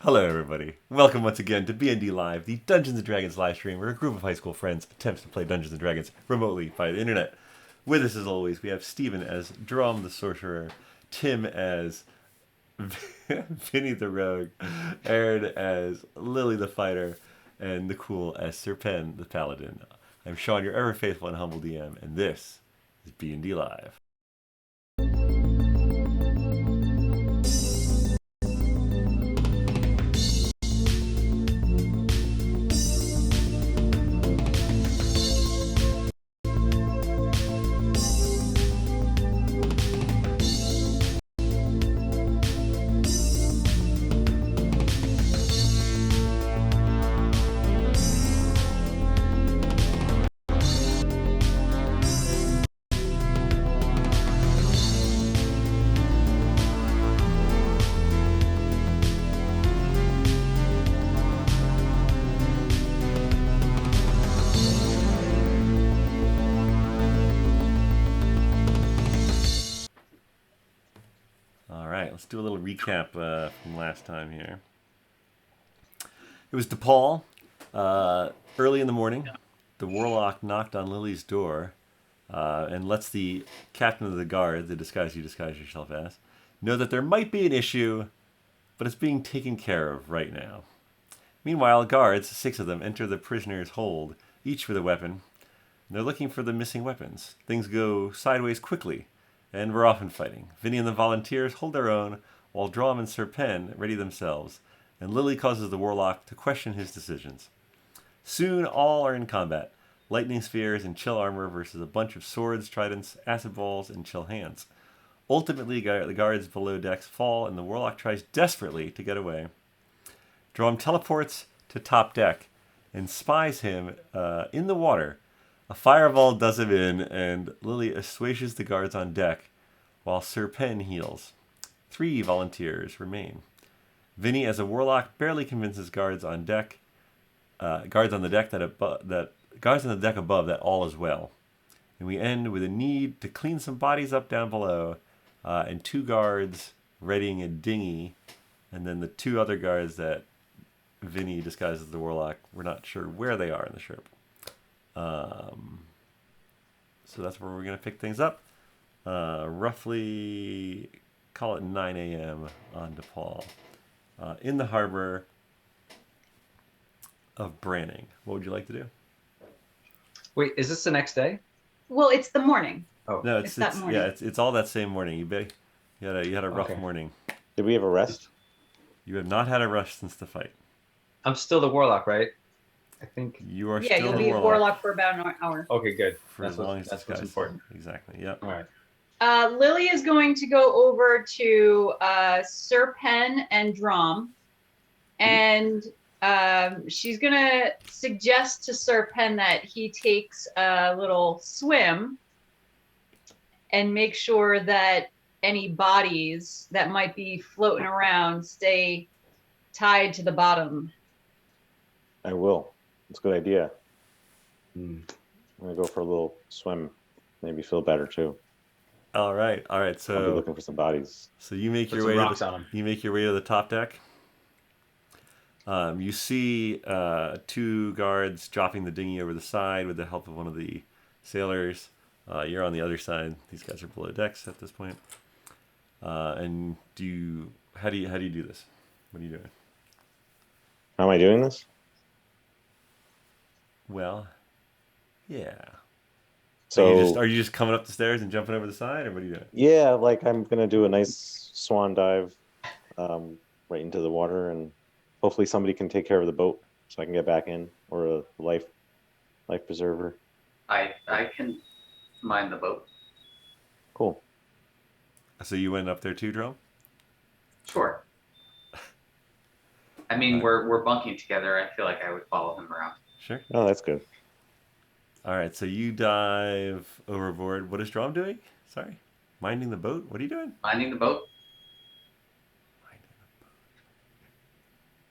Hello, everybody. Welcome once again to BND Live, the Dungeons and Dragons live stream, where a group of high school friends attempts to play Dungeons and Dragons remotely via the internet. With us, as always, we have Steven as Dromm the sorcerer, Tim as Vinny the rogue, Erin as Lily the fighter, and Nakul as Serpen the paladin. I'm Shawn, your ever faithful and humble DM, and this is BND Live. Let's do a little recap from last time here. It was DePaul. Early in the morning, the warlock knocked on Lily's door and lets the captain of the guard, the disguise you disguise yourself as, know that there might be an issue, but it's being taken care of right now. Meanwhile, guards, 6 of them, enter the prisoner's hold, each with a weapon. They're looking for the missing weapons. Things go sideways quickly, and we're often fighting. Vinny and the volunteers hold their own, while Dromm and Serpen ready themselves, and Lily causes the warlock to question his decisions. Soon all are in combat. Lightning spheres and chill armor versus a bunch of swords, tridents, acid balls, and chill hands. Ultimately, the guards below decks fall, and the warlock tries desperately to get away. Dromm teleports to top deck and spies him in the water. A fireball does him in, and Lily assuages the guards on deck, while Serpen heals. 3 volunteers remain. Vinny, as a warlock, barely convinces guards on the deck above that all is well. And we end with a need to clean some bodies up down below, and 2 guards readying a dinghy, and then the 2 other guards that Vinny disguises as the warlock. We're not sure where they are in the ship. So that's where we're going to pick things up. Roughly, call it 9 a.m. on DePaul. In the harbor of Branning. What would you like to do? Wait, is this the next day? Well, it's the morning. Oh, no, it's that morning. Yeah, it's all that same morning. You had a rough morning. Did we have a rest? You have not had a rest since the fight. I'm still the warlock, right? I think you are. Yeah, still you'll be warlock for about an hour. Okay, good. For as long as that's what's important. Exactly. Yep. All right. Lily is going to go over to Serpen and Dromm, and she's going to suggest to Serpen that he takes a little swim and make sure that any bodies that might be floating around stay tied to the bottom. I will. It's a good idea. I'm going to go for a little swim. Maybe feel better too. All right. So I'll be looking for some bodies. So you make your way to the top deck. You see 2 guards dropping the dinghy over the side with the help of one of the sailors. You're on the other side. These guys are below decks at this point. And how do you do this? What are you doing? How am I doing this? Well, yeah. So are you just coming up the stairs and jumping over the side, or what are you doing? Yeah, like I'm gonna do a nice swan dive right into the water, and hopefully somebody can take care of the boat so I can get back in, or a life preserver. I can mind the boat. Cool. So you went up there too, Dromm? Sure. I mean, we're bunking together. I feel like I would follow him around. Sure. Oh, that's good. All right, so you dive overboard. What is Dromm doing? Sorry? Minding the boat? What are you doing? Minding the boat.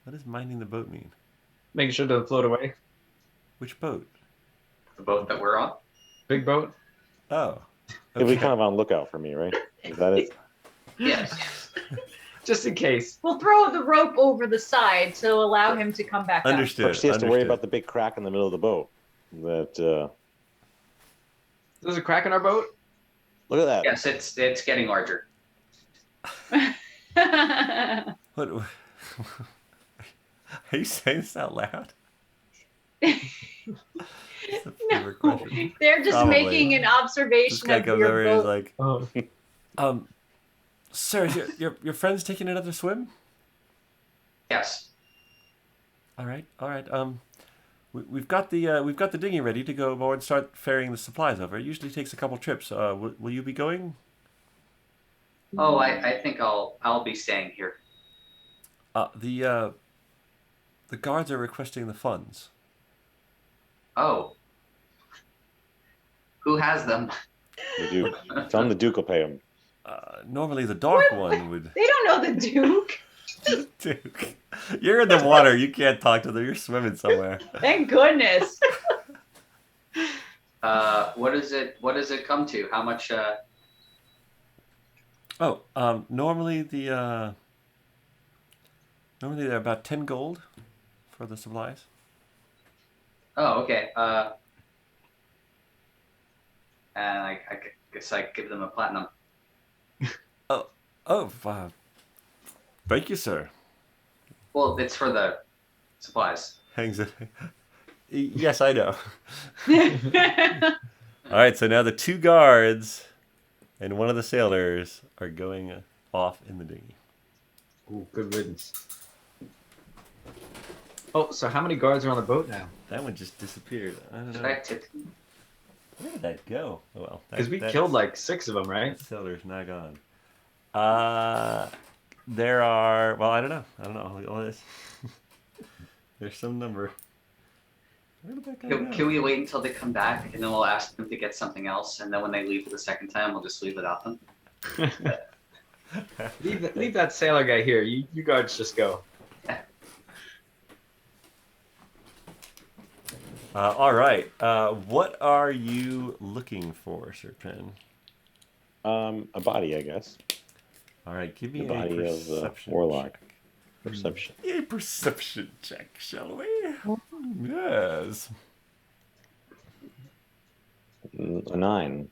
What does minding the boat mean? Making sure to float away. Which boat? The boat that we're on. Big boat. Oh. It'll be kind of on lookout for me, right? Is that it? Yes. Just in case. We'll throw the rope over the side to allow him to come back up. Understood. But she has to worry understood. about the big crack in the middle of the boat. There's a crack in our boat? Look at that. Yes, it's getting larger. What? Are you saying this out loud? That's a favorite No, question. they're just Probably. making an This observation guy of comes your over and is boat. like, Oh. sir, is your friend's taking another swim? Yes. All right. We've got the dinghy ready to go aboard and start ferrying the supplies over. It usually takes a couple trips. Will you be going? Oh, I think I'll be staying here. The guards are requesting the funds. Oh. Who has them? The Duke. Tell him the Duke will pay him. Normally the dark one would. They don't know the Duke. Duke, you're in the water. You can't talk to them. You're swimming somewhere. Thank goodness. What does it come to? How much? Normally they're about 10 gold for the supplies. Oh, okay. And I guess I give them a platinum. Thank you, sir. Well, it's for the supplies. Hangs it. Yes, I know. All right, so now the 2 guards and one of the sailors are going off in the dinghy. Ooh, good riddance. Oh, so how many guards are on the boat now? That one just disappeared. I don't Should know. I tip? Where did that go? Oh, well. Because we killed like 6 of them, right? That sailor's now gone. There are... Well, I don't know. All this. There's some number. Where did that guy go? Can we wait until they come back and then we'll ask them to get something else, and then when they leave for the second time, we'll just leave without them? leave that sailor guy here. You guards just go. All right. What are you looking for, Sir Pen? A body, I guess. All right, give me The a body of the perception warlock. check. Perception. A perception check, shall we? Yes. A 9.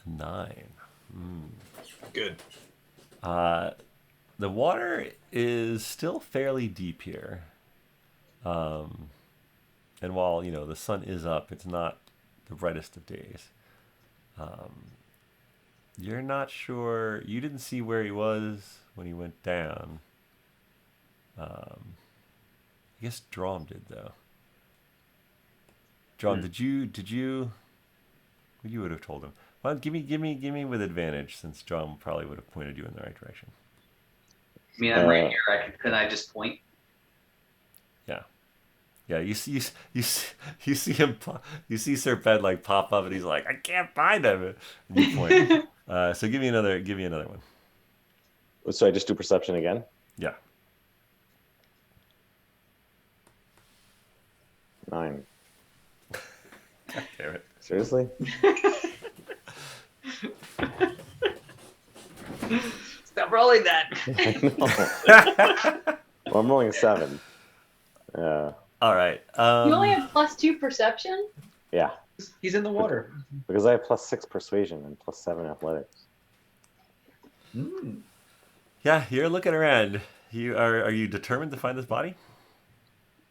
9. Good. The water is still fairly deep here. And while, the sun is up, it's not the brightest of days. You're not sure. You didn't see where he was when he went down. I guess Dromm did, though. Dromm, did you? Well, you would have told him. Well, give me with advantage, since Dromm probably would have pointed you in the right direction. I mean, I'm right here. Can I just point? Yeah, you see him. You see Sir Ped like pop up, and he's like, "I can't find him." And you point. So give me another one. So I just do perception again? Yeah. 9. God damn it. Seriously? Stop rolling that. I know. Well, I'm rolling a 7. All right. You only have +2 perception? Yeah, He's in the water. because I have +6 persuasion and +7 athletics. Yeah, you're looking around. Are you determined to find this body?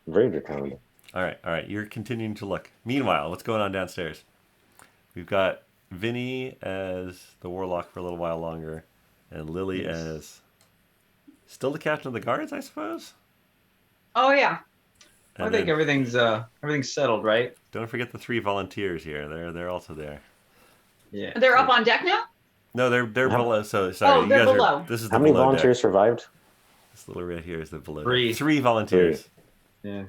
I'm very determined. All right. You're continuing to look. Meanwhile, what's going on downstairs? We've got Vinny as the warlock for a little while longer, and Lily as still the captain of the guards, I suppose. Oh yeah. And I think then everything's settled, right? don't forget the 3 volunteers here. They're also there. Yeah. They're up on deck now? No, they're below. So sorry, Oh, you they're guys below. are. This is the How many below volunteers deck. survived? This little red here is the below. 3. Deck. 3 volunteers. Yeah.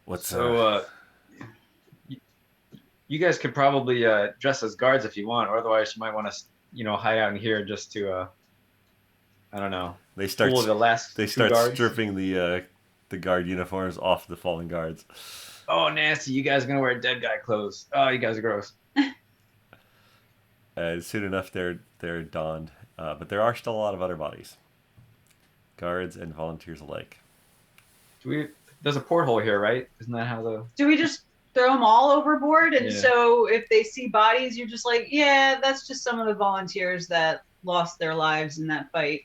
What's So you guys could probably dress as guards if you want, or otherwise you might want to, hide out in here just to, I don't know, They start. fool the last They 2 start guards. stripping the guard uniforms off the fallen guards. Oh, nasty! You guys are gonna wear dead guy clothes. Oh, you guys are gross. And soon enough, they're donned. But there are still a lot of other bodies, guards and volunteers alike. There's a porthole here, right? Isn't that how the? Do we just throw them all overboard? And Yeah. so if they see bodies, you're just like, yeah, that's just some of the volunteers that lost their lives in that fight.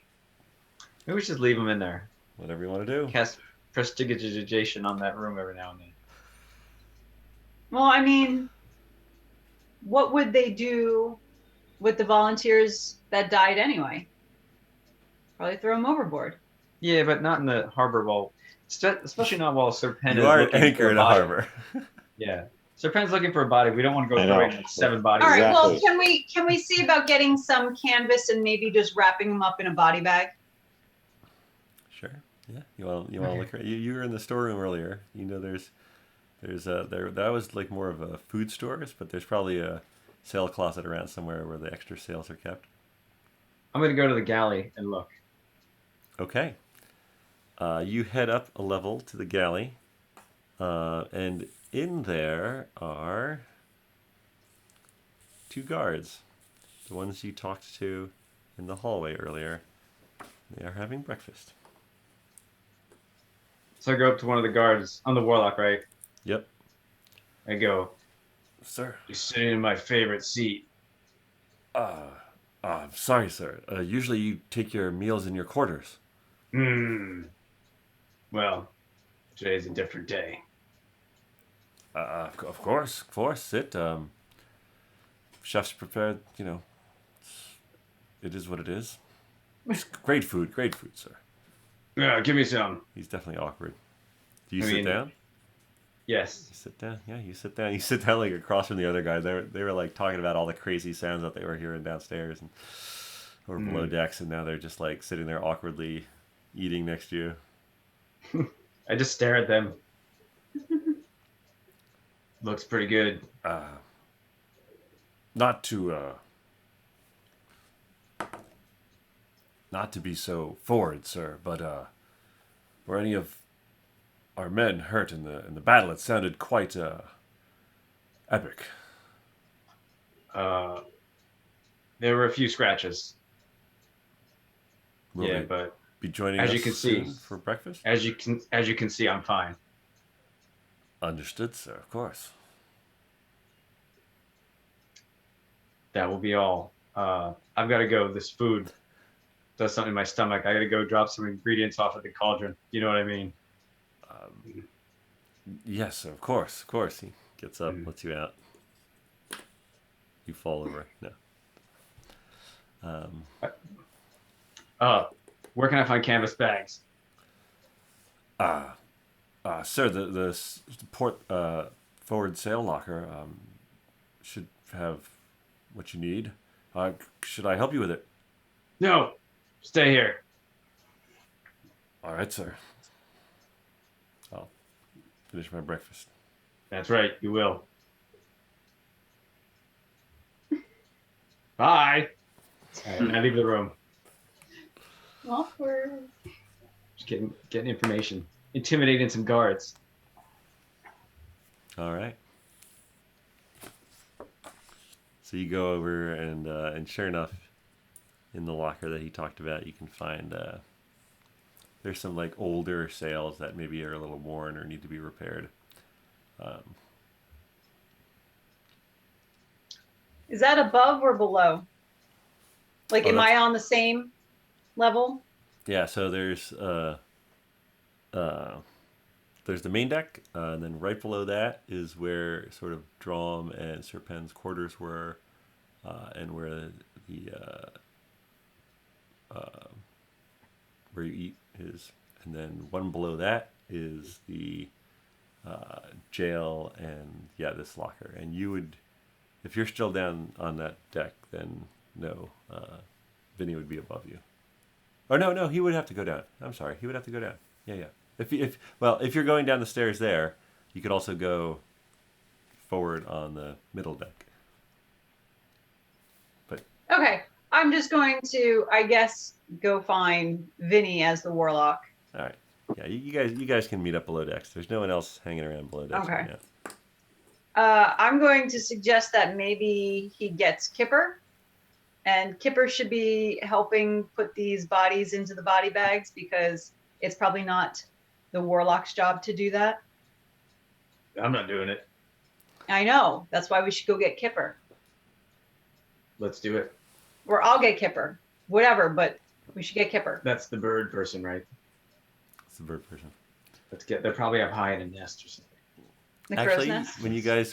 Maybe we should just leave them in there. Whatever you want to do. Cast prestidigitation on that room every now and then. Well, I mean, what would they do with the volunteers that died anyway? Probably throw them overboard. Yeah, but not in the harbor while, especially not while Sir Penn You is are looking anchored for in a a body. harbor. Yeah, Sir Penn's looking for a body. We don't want to go I know. throwing like 7 bodies. All right. Well, Exactly. can we see about getting some canvas and maybe just wrapping them up in a body bag? Sure. Yeah. You want to look at you were in the storeroom earlier. You know there's that was like more of a food stores, but there's probably a sail closet around somewhere where the extra sails are kept. I'm gonna go to the galley and look. Okay. You head up a level to the galley, and in there are 2 guards, the ones you talked to in the hallway earlier. They are having breakfast. So I go up to one of the guards. I'm the warlock, right? Yep. I go, Sir. you're sitting in my favorite seat. Sorry, sir. Usually you take your meals in your quarters. Well, today's a different day. Of course. Sit. Chef's prepared, it is what it is. It's great food, sir. Yeah, give me some. He's definitely awkward. Do you I sit mean- down? Yes. You sit down? Yeah, you sit down. You sit down like across from the other guys. They were like talking about all the crazy sounds that they were hearing downstairs and or below decks, and now they're just like sitting there awkwardly eating next to you. I just stare at them. Looks pretty good. Not to be so forward, sir, but were any of our men hurt in the battle? It sounded quite epic. There were a few scratches. Will Yeah, they but be joining as us you can see- soon for breakfast? as you can see, I'm fine. Understood, sir. Of course. That will be all. I've got to go. This food does something in my stomach. I got to go drop some ingredients off at the cauldron. You know what I mean? Yes, sir. Of course. He gets up, lets you out. You fall over. No. Where can I find canvas bags? Sir, the port forward sail locker should have what you need. Should I help you with it? No, stay here. All right, sir. I'll finish my breakfast. That's right, you will. Bye. All right, I leave the room. Awkward. Just getting information. Intimidating some guards. All right. So you go over and sure enough, in the locker that he talked about, you can find there's some like older sails that maybe are a little worn or need to be repaired. Is that above or below? Like, Oh, am I on the same level? Yeah. So there's the main deck, and then right below that is where sort of Dromm and Sir Penn's quarters were, and where the where you eat is, and then one below that is the jail and this locker. And you would, if you're still down on that deck, then no, Vinny would be above you. Or no, he would have to go down. I'm sorry, he would have to go down. Yeah. If you're going down the stairs there, you could also go forward on the middle deck. But Okay. I'm just going to, I guess, go find Vinny as the warlock. all right, yeah, you guys can meet up below decks. There's no one else hanging around below decks Okay. right now. I'm going to suggest that maybe he gets Kipper And Kipper should be helping put these bodies into the body bags because it's probably not the warlock's job to do that. I'm not doing it. I know. That's why we should go get Kipper. Let's do it. Or I'll get Kipper. Whatever, but we should get Kipper. That's the bird person, right? It's the bird person. Let's get. They're probably up high in a nest or something. The crow's Actually, nest.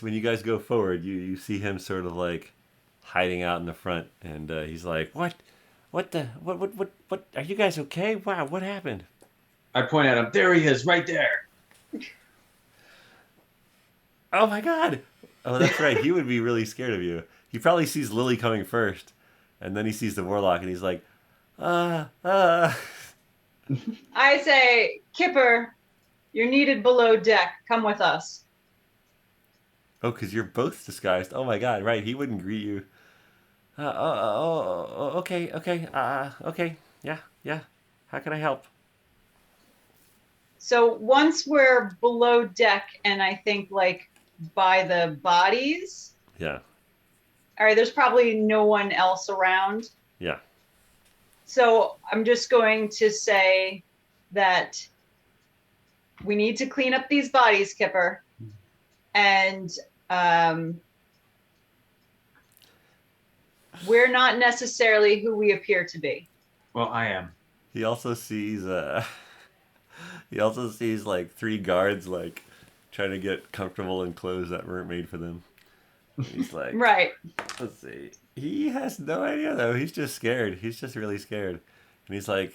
when you guys go forward, you see him sort of like hiding out in the front, and he's like, what are you guys okay? Wow, what happened? I point at him. There he is, right there. Oh my god! Oh, that's right. He would be really scared of you. He probably sees Lily coming first, and then he sees the warlock, and he's like, I say, Kipper, you're needed below deck. Come with us. Oh, because you're both disguised. Oh my god, right. He wouldn't greet you. Okay. Okay. Yeah. How can I help? So once we're below deck and I think like by the bodies, Yeah. all right, there's probably no one else around. Yeah. So I'm just going to say that we need to clean up these bodies, Kipper. And we're not necessarily who we appear to be. Well, I am. He also sees like 3 guards like trying to get comfortable in clothes that weren't made for them. And he's like, Right. let's see. He has no idea though. He's just scared. He's just really scared. And he's like,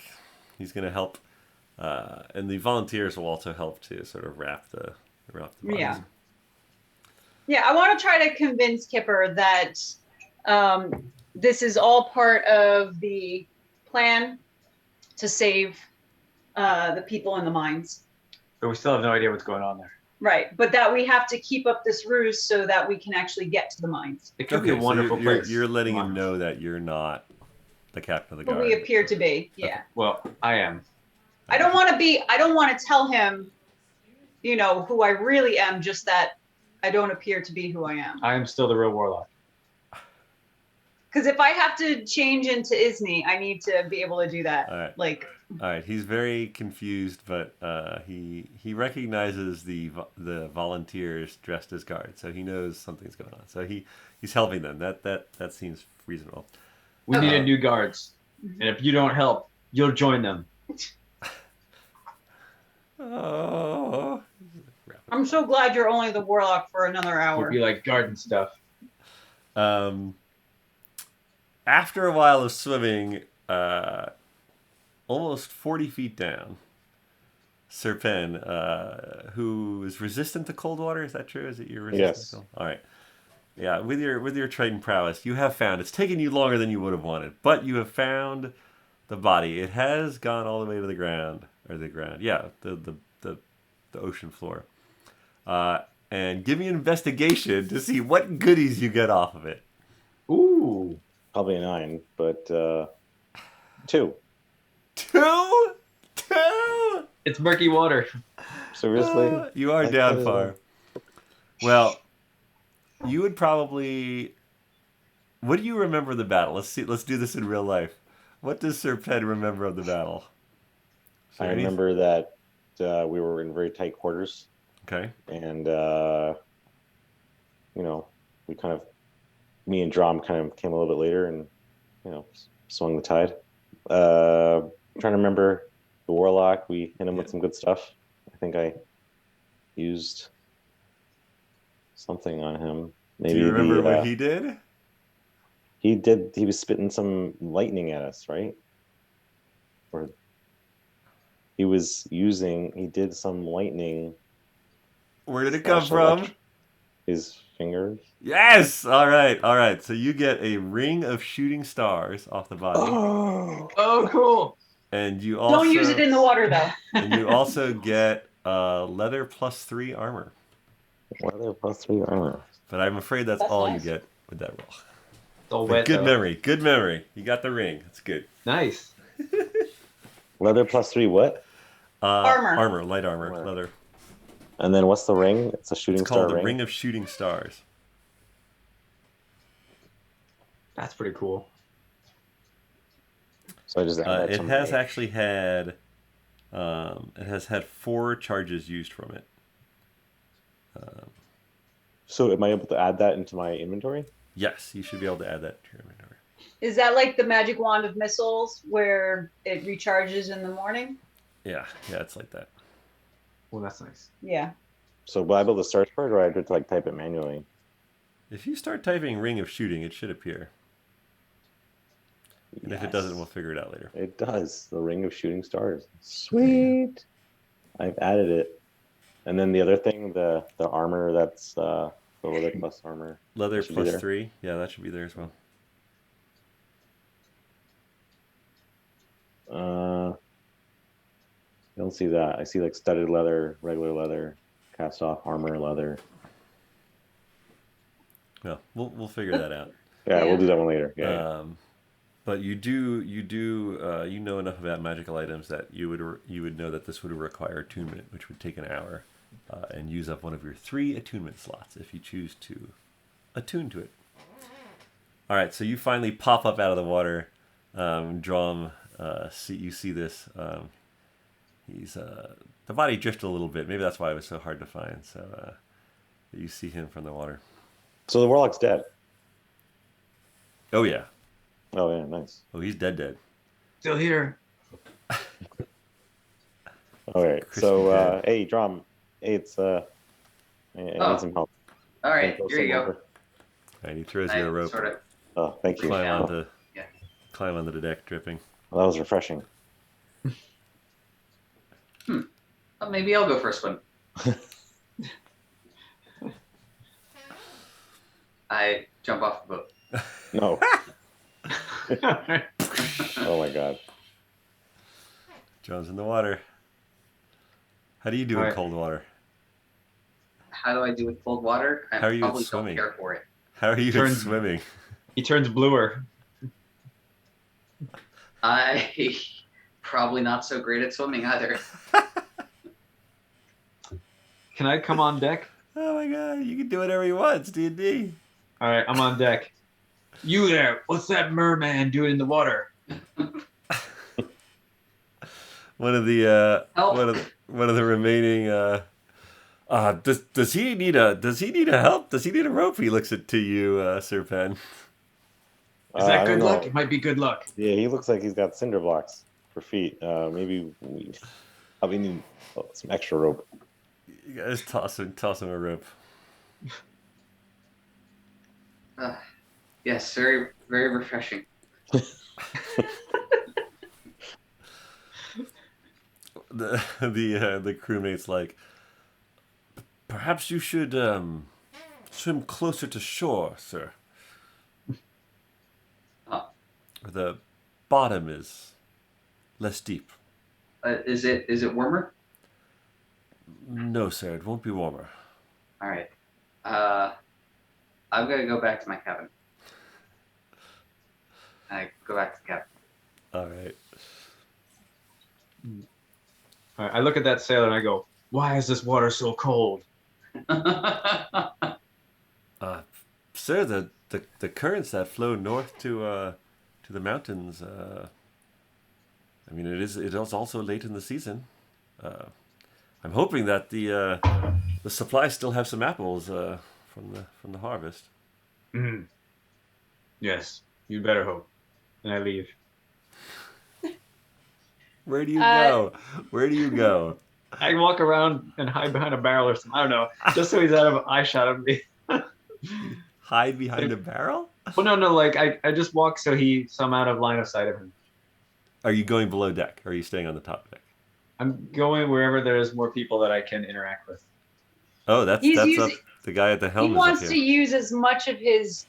he's gonna help. And the volunteers will also help to sort of wrap the bodies. Yeah. Yeah, I want to try to convince Kipper that this is all part of the plan to save the people in the mines. But we still have no idea what's going on there. Right, but that we have to keep up this ruse so that we can actually get to the mines. It could be a wonderful place. You're letting him know that you're not the captain of the But guard. we appear to be, yeah. Well, I am. I don't want to tell him, you know, who I really am, just that I don't appear to be who I am. I am still the real warlock. Because if I have to change into Isni, I need to be able to do that. All right. Like, All right, he's very confused, but he recognizes the volunteers dressed as guards, so he knows something's going on. So he's helping them. That seems reasonable. We needed new guards, and if you don't help, you'll join them. Oh. I'm so glad you're only the warlock for another We'll hour. be like garden stuff. After a while of swimming, almost 40 feet down, Serpen, who is resistant to cold water, is that true? Is it your resistant? Yes. To cold? All right. Yeah, with your Triton prowess, you have found it's taken you longer than you would have wanted, but you have found the body. It has gone all the way to the ground, yeah, the ocean floor. And give me an investigation to see what goodies you get off of it. Ooh. Probably a 9, but 2. 2? It's murky water. Seriously? You are down far. Well, you would probably. What do you remember of the battle? Let's see. Let's do this in real life. What does Serpen remember of the battle? I remember that we were in very tight quarters. Okay. And we kind of, me and Dromm kind of came a little bit later and swung the tide. Trying to remember the warlock. We hit him with some good stuff. I think I used something on him. Maybe do you remember what he did? He was spitting some lightning at us, right? Or he did some lightning. Where did it come from? His fingers. Yes! All right. So you get a ring of shooting stars off the body. Oh, cool. And you also... Don't use it in the water, though. And you also get leather +3 armor. Leather +3 armor. But I'm afraid that's all nice. you get with that roll. It's all But wet, good though. memory. Good memory. You got the ring. That's good. Nice. Leather +3 what? Armor. Light armor, leather. And then what's the ring? It's a shooting It's star called the ring. Ring of Shooting Stars. That's pretty cool. So I just add that It to has my... actually had, it has had 4 charges used from it. So am I able to add that into my inventory? Yes, you should be able to add that to your inventory. Is that like the magic wand of missiles where it recharges in the morning? Yeah, it's like that. Well, that's nice. Yeah. So will I be able to search for it, or I have to like type it manually? If you start typing Ring of Shooting, it should appear. And if it doesn't, we'll figure it out later. It does. The Ring of Shooting Stars. Sweet. I've added it. And then the other thing, the armor, that's the leather plus armor. Leather Should be plus there. 3. Yeah, that should be there as well. I don't see that. I see like studded leather, regular leather, cast off armor leather. No, we'll figure that out. Yeah, Yeah. we'll do that one later. Yeah. But you know enough about magical items that you would know that this would require attunement, which would take an hour, and use up one of your 3 attunement slots if you choose to attune to it. All right, so you finally pop up out of the water. Dromm, you see this. He's the body drifted a little bit. Maybe that's why it was so hard to find. So you see him from the water. So the warlock's dead. Oh yeah. Oh yeah, nice. Oh, he's dead. Still here. All right. Crispy So dead. hey, Dromm. Hey, it's I need some help. All right, Can here you go. And he throws I you a rope. sort of. Oh, thank you. Climb down. onto Yeah. climb onto the deck, dripping. Well, that was refreshing. Well, maybe I'll go for a swim. I jump off the boat. No. Oh my god. John's in the water. How do you do All in right. cold water? How do I do with cold water? I How are you at probably swimming? don't care for it. How are you at Turns- swimming? He turns bluer. I probably not so great at swimming either. Can I come on deck? Oh my god, you can do whatever you want. It's D&D. All right, I'm on deck. You there? What's that merman doing in the water? One of the Help. one of the remaining does he need a help? Does he need a rope? He looks to you, Sir Pen. Is I that don't good know. luck? It might be good luck. Yeah, he looks like he's got cinder blocks for feet. Maybe we probably need some extra rope. You guys toss him a rope. Yes, very, very refreshing. The crewmate's like, perhaps you should swim closer to shore, sir. The bottom is less deep. Is it warmer? No, sir, it won't be warmer. All right. I'm gonna go back to my cabin. I go back to the cabin. All right. All right, I look at that sailor and I go, "Why is this water so cold?" Sir, the currents that flow north to the mountains. I mean, it is also late in the season. I'm hoping that the supplies still have some apples from the harvest. Mm. Yes, you'd better hope. And I leave. Where do you go? Where do you go? I walk around and hide behind a barrel or something. I don't know, just so he's out of eye shot of me. Hide behind a barrel? Well, no, like I just walk so I'm out of line of sight of him. Are you going below deck? Or are you staying on the top deck? I'm going wherever there's more people that I can interact with. Oh, that's Using- up. The guy at the He helm is wants up to here. use as much of his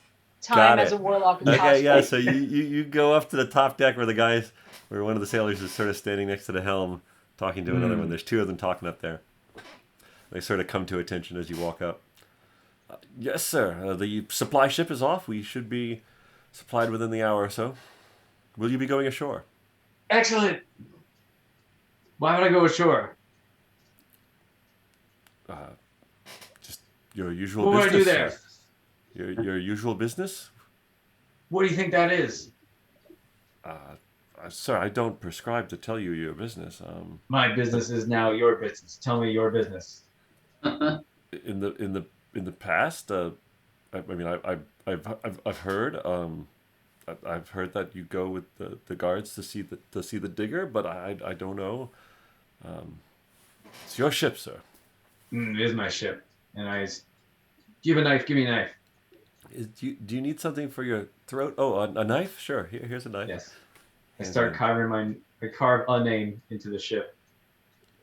Got time it. as a warlock as possible. Okay, yeah. So you go up to the top deck where one of the sailors is sort of standing next to the helm, talking to another one. There's 2 of them talking up there. They sort of come to attention as you walk up. Yes, sir. The supply ship is off. We should be supplied within the hour or so. Will you be going ashore? Excellent. Why would I go ashore? Just your usual What would I business. do there? Your usual business? What do you think that is? Sir, I don't prescribe to tell you your business. My business is now your business. Tell me your business. In the past, I've heard I've heard that you go with the guards to see the digger, but I don't know. It's your ship, sir. It is my ship. And do you have a knife? Give me a knife. Do you need something for your throat? Oh, a knife? Sure. Here's a knife. Yes. I Hands start in. I carve a name into the ship.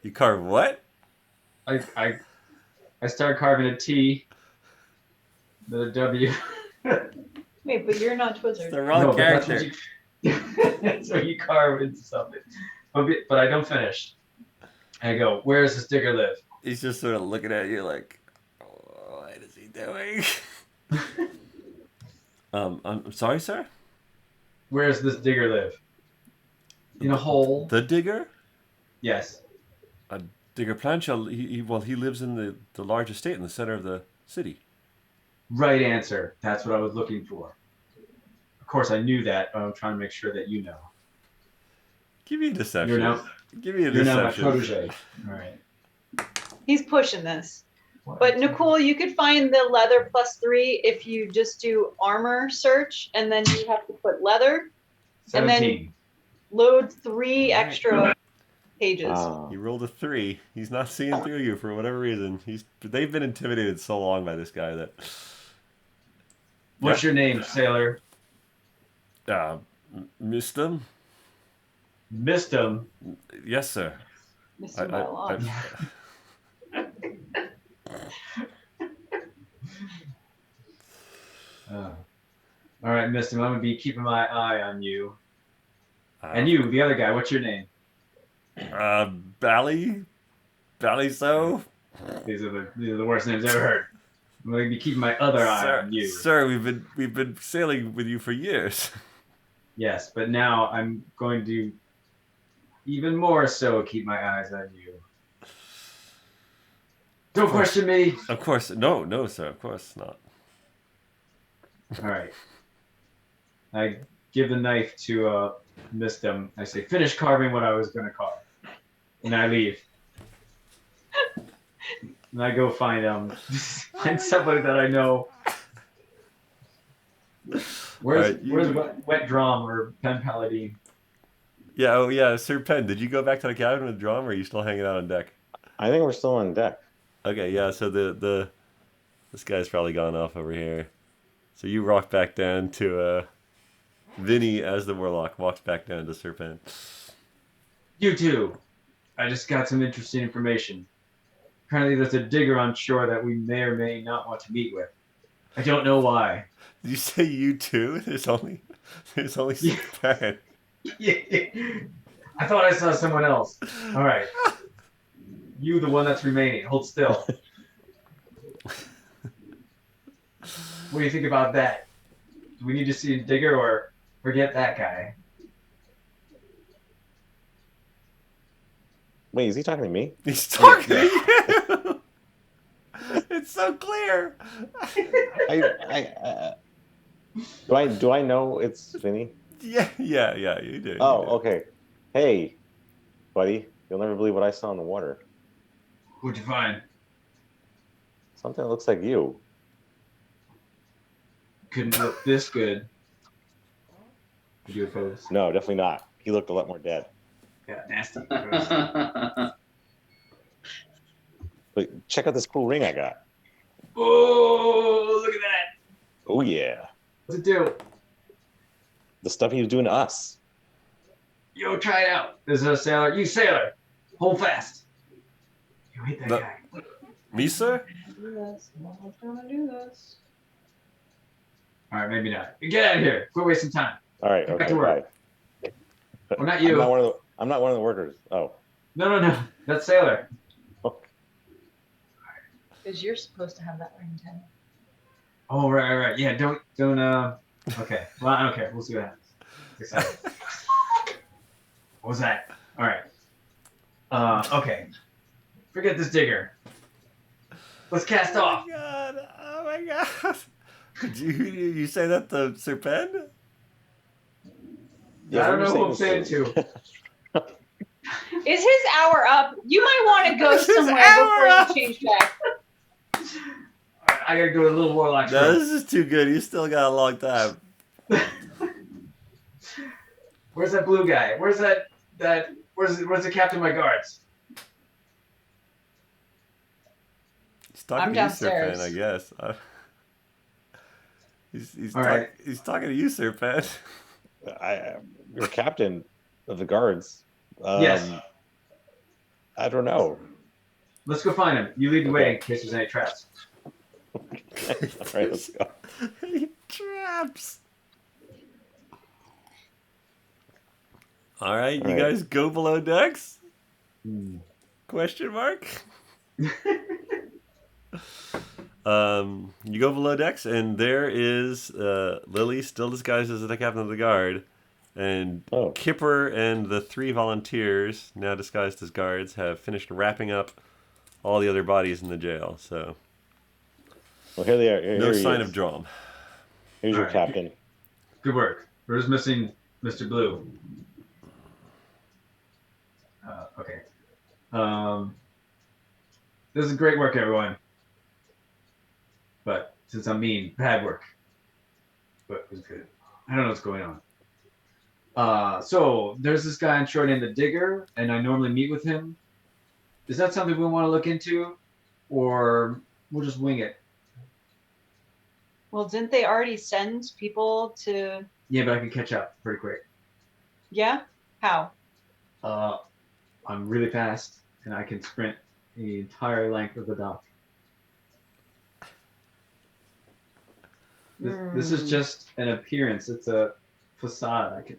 You carve what? I start carving a T, then a W. Wait, but you're not It's Twizzard. the wrong No, but that's character. what that's what you carve into something. But I don't finish. I go, where does this digger live? He's just sort of looking at you like, oh, what is he doing? I'm sorry, sir. Where does this digger live? In a hole. The digger? Yes. Digger Plancha, he lives in the large estate in the center of the city. Right answer. That's what I was looking for. Of course, I knew that, but I'm trying to make sure that you know. Give me a deception. Give me a You're now my deception. protege. All right. He's pushing this. But Nakul, you could find the leather +3 if you just do armor search, and then you have to put leather, and then 17. load 3 extra pages. He rolled a 3. He's not seeing through you for whatever reason. They've been intimidated so long by this guy that. What's your name, sailor? Missed him? Missed him. Yes, sir. Missed him by a lot. All right, missed him. I'm gonna be keeping my eye on you. And you, the other guy. What's your name? Bally so. These are the worst names I've ever heard. I'm gonna be keeping my other eye on you. Sir, we've been sailing with you for years. Yes, but now I'm going to even more so keep my eyes on you. Don't question me. Of course, no, sir. Of course not. All right. I give the knife to Mistum. I say, finish carving what I was going to carve. And I leave. And I go find somebody that I know. Where's Wet Dromm or Pen Paladin? Yeah, Sir Penn, did you go back to the cabin with Dromm, or are you still hanging out on deck? I think we're still on deck. Okay, yeah, so this guy's probably gone off over here. So you walk back down to Vinny as the warlock walks back down to Sir Penn. You two. I just got some interesting information. Apparently there's a digger on shore that we may or may not want to meet with. I don't know why. Did you say you too? There's only Sir Penn. I thought I saw someone else. All right. You, the one that's remaining. Hold still. What do you think about that? Do we need to see a digger or forget that guy? Wait, is he talking to me? He's talking to you. It's so clear. Do I know it's Vinny? Yeah, you do. Oh, you do. okay. Hey, buddy, you'll never believe what I saw in the water. What'd you find? Something that looks like you. Couldn't look this good. Could you oppose? No, definitely not. He looked a lot more dead. Yeah, nasty. But check out this cool ring I got. Oh, look at that. Oh, yeah. What's it do? The stuff he was doing to us. Yo, try it out. There's a sailor. You sailor. Hold fast. You hit that guy. Me, sir? Do this. I'm almost gonna do this. All right, maybe not. Get out of here. Quit wasting time. All right, Back okay, to work. bye. Well, not you. I'm not one of the workers. Oh. No. That's sailor. Because you're supposed to have that ring, Tim. Oh, right. Yeah, don't. Okay. Well, I don't care. We'll see what happens. It's exciting. What was that? All right. Okay. Forget this digger. Let's cast off. Oh my god. Did you say that to Sir Penn? Yeah, I don't who know are who you I'm saying saying to. Is his hour up? You might want to go Is his somewhere hour before you up? change back. Alright, I gotta go to the little warlock's No, room. this is too good. You still got a long time. Where's that blue guy? Where's where's the captain of my guards? He's talking I'm to you, Sir downstairs. Pen, I guess. He's All right. talking to you, Sir Pen. You're captain of the guards. Yes. I don't know. Let's go find him. You lead the way Okay. in case there's any traps. All right, let's go. He traps. All right, you All right. guys go below decks? Hmm. Question mark. You go below decks, and there is Lily, still disguised as the captain of the guard, and Oh. Kipper and the 3 volunteers, now disguised as guards, have finished wrapping up all the other bodies in the jail. So Well, here they are. Here no he sign is. of Dromm. Here's your All right. captain. Good work. We're just missing Mr. Blue. Okay. This is great work, everyone. But since I'm mean, bad work. But it was good. I don't know what's going on. So there's this guy on shore named the Digger, and I normally meet with him. Is that something we want to look into, or we'll just wing it? Well, didn't they already send people to? Yeah, but I can catch up pretty quick. Yeah. How? I'm really fast, and I can sprint the entire length of the dock. This is just an appearance. It's a facade. I can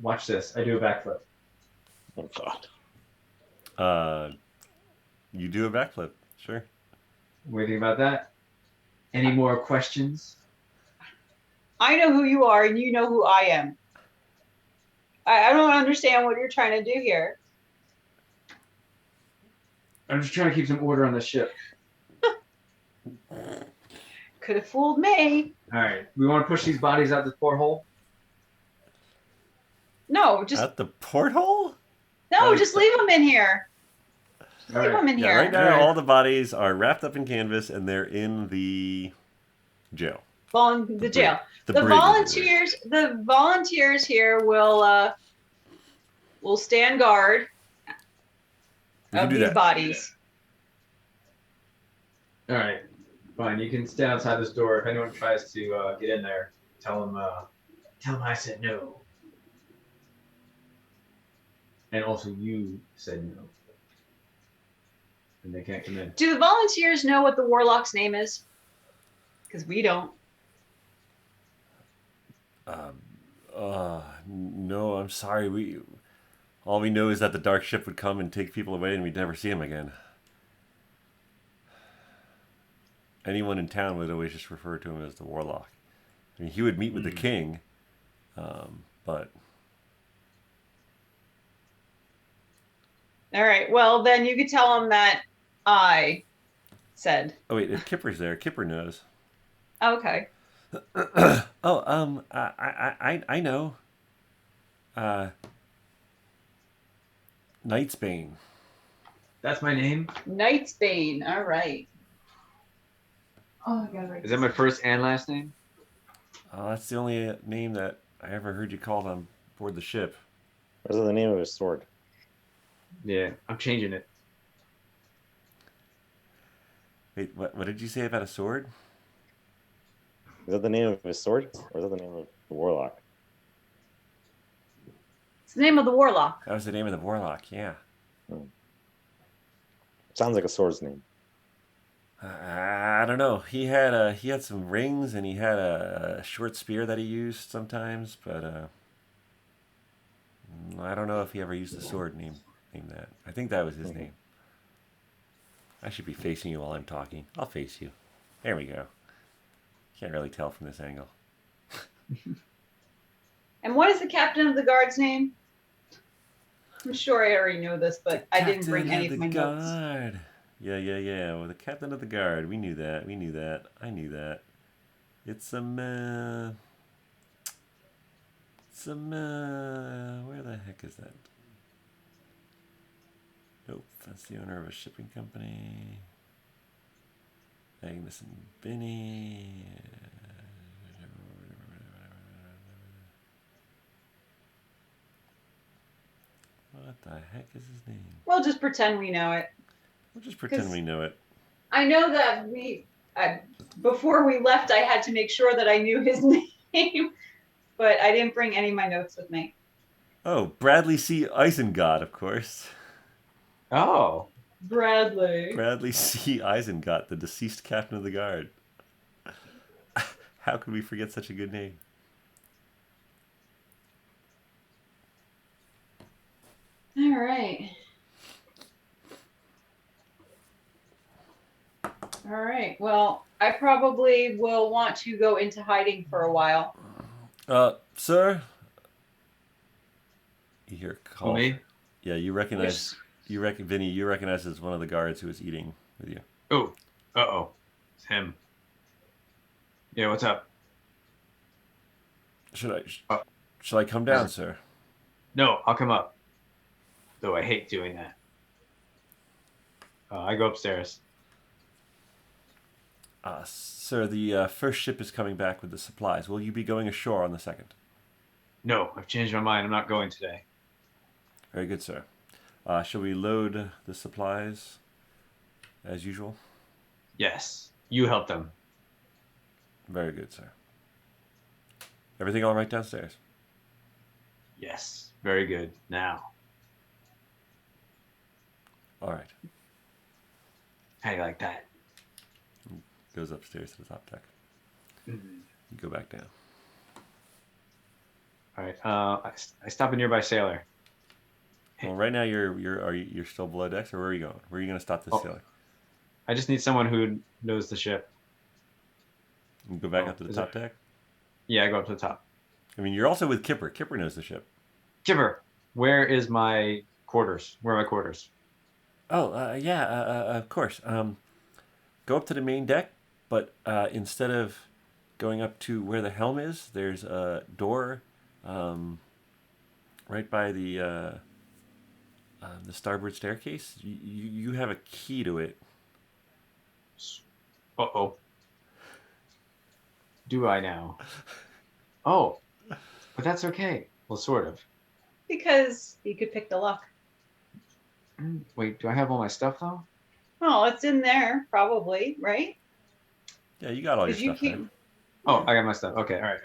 watch this. I do a backflip. Oh God. You do a backflip, sure. What do you think about that? Any more questions? I know who you are, and you know who I am. I don't understand what you're trying to do here. I'm just trying to keep some order on the ship. Could have fooled me. All right, we want to push these bodies out this porthole. No, just At the porthole? just leave them in here. Just All leave right. them in Yeah, here. right now All right. all the bodies are wrapped up in canvas and they're in the jail. The jail. The The brig is the volunteers here will stand guard We can of do these that. bodies. All right, fine. You can stand outside this door. If anyone tries to get in there, tell them I said no. And also, you said no, and they can't come in. Do the volunteers know what the warlock's name is? Because we don't. No, I'm sorry. All we know is that the dark ship would come and take people away and we'd never see him again. Anyone in town would always just refer to him as the warlock. I mean, he would meet with the king, but All right. Well, then you could tell them that I said. oh wait, if Kipper's there, Kipper knows. Okay. I know. Knightsbane. That's my name. Knightsbane. All right. Oh, I gotta write Is that my first and last name? Oh, that's the only name that I ever heard you called on board the ship. What's the name of his sword? Yeah, I'm changing it. Wait, what did you say about a sword? Is that the name of his sword, or is that the name of the warlock? It's the name of the warlock. That was the name of the warlock, yeah. Sounds like a sword's name. I don't know. He had some rings and he had a short spear that he used sometimes, but I don't know if he ever used a sword named that. I think that was his name. I should be facing you while I'm talking. I'll face you. There we go. Can't really tell from this angle. And what is the captain of the guard's name? I'm sure I already know this, but I didn't bring any of my notes. Guard. Yeah. Well, the captain of the guard. We knew that. I knew that. It's Where the heck is that? Nope, that's the owner of a shipping company. Agnes and Vinny. What the heck is his name? We'll just pretend we know it. We'll just pretend 'Cause- we know it. I know that before we left, I had to make sure that I knew his name, but I didn't bring any of my notes with me. Oh, Bradley C. Isengott, of course. Oh. Bradley. Bradley C. Isengott, the deceased captain of the guard. How could we forget such a good name? All right. All right. Well, I probably will want to go into hiding for a while. Sir? You hear a call. Me? Yeah, you recognize... Vinny, you recognize as one of the guards who was eating with you. Oh. Uh-oh. It's him. Yeah, what's up? Should I come down, sir? No, I'll come up. Though I hate doing that. I go upstairs. Sir, the first ship is coming back with the supplies. Will you be going ashore on the second? No, I've changed my mind. I'm not going today. Very good, sir. Shall we load the supplies as usual? Yes. You help them. Very good, sir. Everything all right downstairs? Yes. Very good. Now. All right. How do you like that? Goes upstairs to the top deck. Mm-hmm. You go back down. All right. I stop a nearby sailor. Well, right now you're still below decks, or where are you going? Where are you going to stop this sailor? I just need someone who knows the ship. You go back up to the top deck? Yeah, I go up to the top. I mean, you're also with Kipper. Kipper knows the ship. Kipper, where is my quarters? Where are my quarters? Oh, yeah, of course. Go up to the main deck, but instead of going up to where the helm is, there's a door right by the starboard staircase. You have a key to it. Uh-oh. Do I now? Oh, but that's okay. Well, sort of. Because you could pick the lock. Wait, do I have all my stuff, though? Well, it's in there, probably, right? Yeah, you got all your 'Cause you stuff there. keep- Oh, I got my stuff. Okay, all right.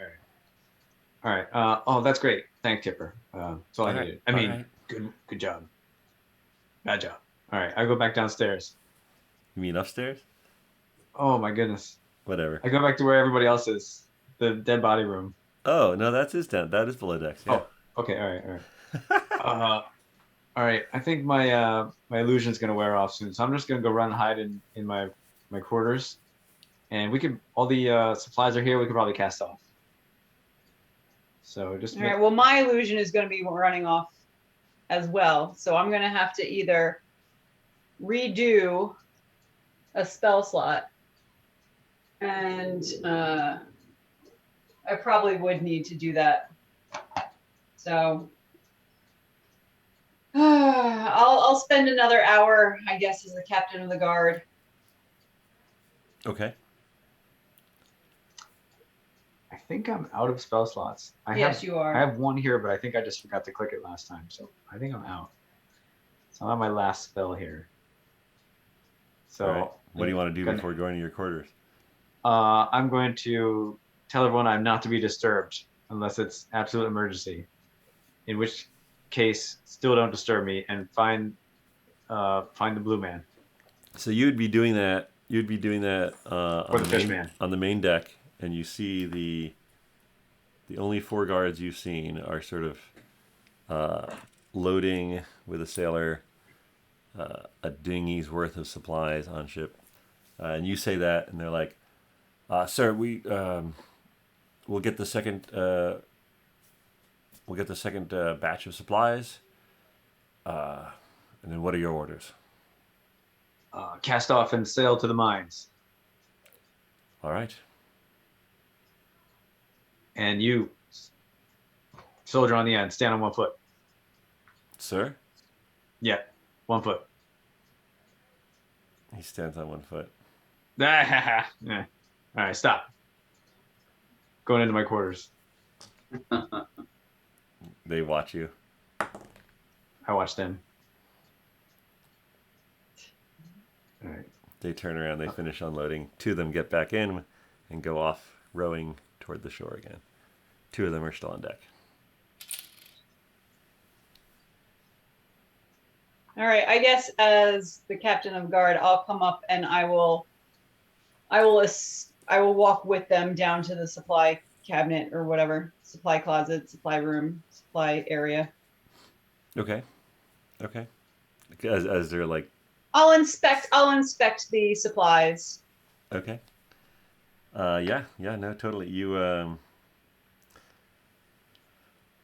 All right. Oh, that's great. Thanks, Kipper. That's all I All right, needed. I all mean, right. good job. Bad job. All right, I go back downstairs. You mean upstairs? Oh, my goodness. Whatever. I go back to where everybody else is. The dead body room. Oh, no, that is below decks. Yeah. Oh, okay. All right. All right. I think my illusion's gonna wear off soon, so I'm just gonna go run and hide in my quarters, and we could all the supplies are here. We could probably cast off. So just All right. Well, my illusion is going to be running off as well, so I'm going to have to either redo a spell slot, and I probably would need to do that. So I'll spend another hour, I guess, as the captain of the guard. Okay. I think I'm out of spell slots. Yes, you are. I have one here, but I think I just forgot to click it last time, so I think I'm out. So I'm on my last spell here. So All right. What do you want to do gonna- before going to your quarters? I'm going to tell everyone I'm not to be disturbed unless it's absolute emergency. In which case, still don't disturb me and find the blue man. So you'd be doing that. Or the fish man. On the main deck, and you see the only 4 guards you've seen are sort of loading with a sailor a dinghy's worth of supplies on ship, and you say that, and they're like, "Sir, we'll get the second batch of supplies, and then what are your orders?" Cast off and sail to the mines. All right. And you Soldier on the end. Stand on 1 foot. Sir? Yeah, 1 foot. He stands on 1 foot. Yeah. All right, stop. Going into my quarters. They watch you. I watch them. All right. They turn around. They finish unloading. 2 of them get back in and go off rowing toward the shore again. 2 of them are still on deck. All right. I guess as the captain of guard, I'll come up and I will walk with them down to the supply cabinet or whatever, supply closet, supply room, supply area. Okay. As they're like, I'll inspect the supplies. okay. Yeah, no, totally. You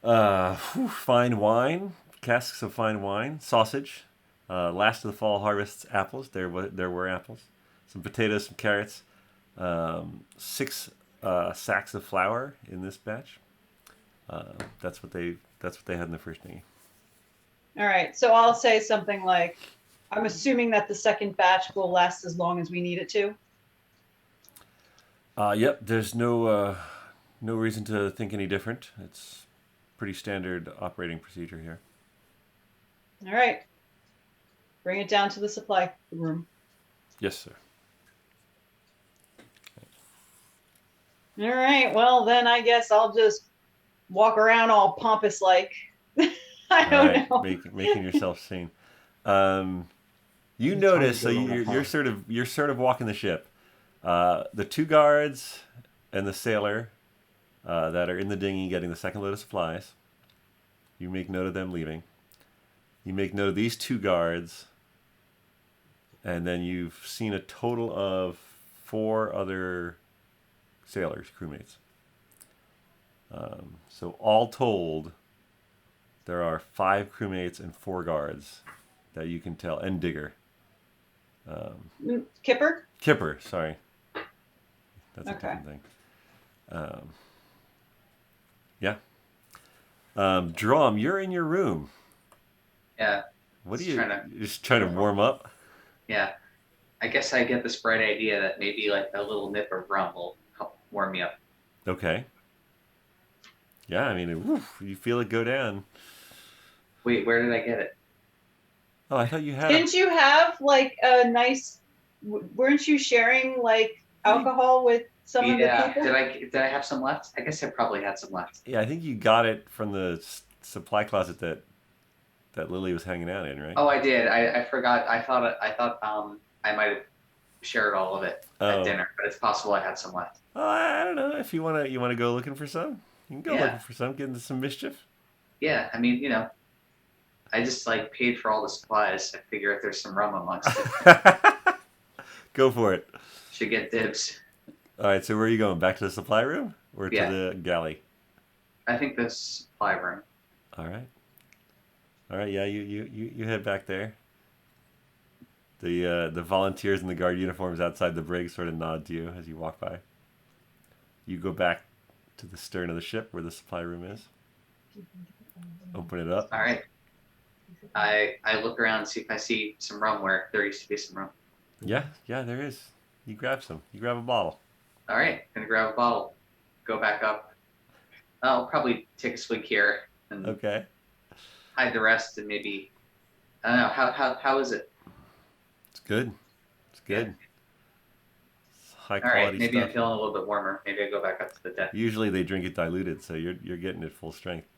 fine wine, casks of fine wine, sausage, last of the fall harvest's apples. There were apples, some potatoes, some carrots, 6 sacks of flour in this batch. That's what they had in the first dinghy. All right. So I'll say something like, I'm assuming that the second batch will last as long as we need it to. Yep. There's no reason to think any different. It's pretty standard operating procedure here. All right. Bring it down to the supply room. Yes, sir. All right. Well, then I guess I'll just walk around all pompous like. I don't know. Making yourself seen. You notice, so you're sort of walking the ship. The 2 guards and the sailor that are in the dinghy getting the second load of supplies. You make note of them leaving. You make note of these 2 guards, and then you've seen a total of 4 other sailors, crewmates. So all told, there are 5 crewmates and 4 guards that you can tell, and digger. Kipper, sorry. That's a different thing. Yeah. Dromm, you're in your room. Yeah. What are you just trying to warm up? Yeah. I guess I get this bright idea that maybe like a little nip of rum will help warm me up. Okay. Yeah, I mean, you feel it go down. Wait, where did I get it? Oh, I thought you had. Didn't you have like a nice? Weren't you sharing like alcohol with some of the people? Did I have some left? I guess I probably had some left. Yeah, I think you got it from the supply closet that Lily was hanging out in, right? Oh, I did. I forgot. I thought I might have shared all of it at dinner, but it's possible I had some left. Oh, I don't know. If you wanna go looking for some, you can go looking for some, get into some mischief. Yeah, I mean, I just like paid for all the supplies. I figure if there's some rum amongst it, go for it. should get dibs. All right, so where are you going? Back to the supply room or to the galley? I think the supply room. All right. Yeah, you head back there. The volunteers in the guard uniforms outside the brig sort of nod to you as you walk by. You go back to the stern of the ship where the supply room is. Open it up. All right. I look around and see if I see some rum where there used to be some rum. Yeah, there is. You grab some. You grab a bottle. All right, gonna grab a bottle. Go back up. I'll probably take a swig here and hide the rest, and maybe I don't know how is it? It's good. Yeah. It's high All quality right, maybe stuff. I'm feeling a little bit warmer. Maybe I go back up to the deck. Usually they drink it diluted, so you're getting it full strength.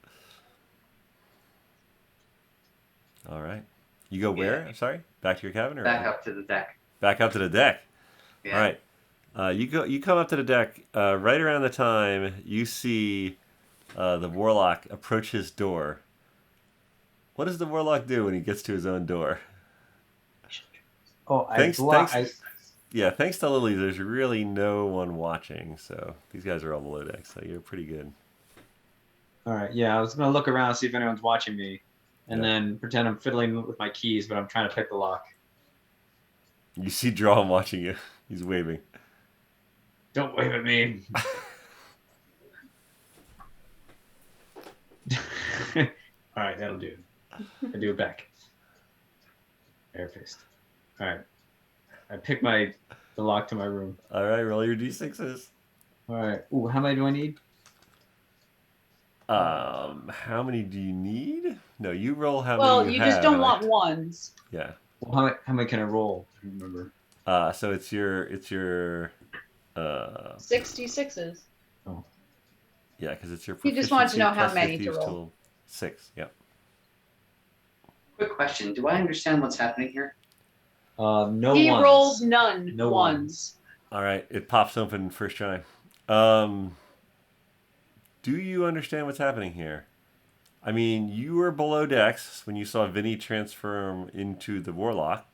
All right. You go where? I'm sorry. Back to your cabin, or back up to the deck? Back up to the deck. Yeah. All right. You come up to the deck right around the time you see the warlock approach his door. What does the warlock do when he gets to his own door? Oh, thanks to Lily, there's really no one watching, so these guys are all below deck, so you're pretty good. All right, yeah, I was gonna look around see if anyone's watching me, and then pretend I'm fiddling with my keys, but I'm trying to pick the lock. You see Dromm watching you. He's waving. Don't wave at me. All right, that'll do. I do it back. Air fist. All right. I pick the lock to my room. All right, roll your d6s. All right. Ooh, how many do I need? How many do you need? No, you roll how Well, many you you have. just don't want ones. Yeah. Well, how many can I roll? I don't remember. So it's your 66s. Oh. Yeah, because it's your He just wanted to know how plus many your to thieves' roll. tool 6. Yep. Quick question: do I understand what's happening here? No He ones. rolls none No ones. All right, it pops open first try. Do you understand what's happening here? I mean, you were below decks when you saw Vinny transform into the warlock.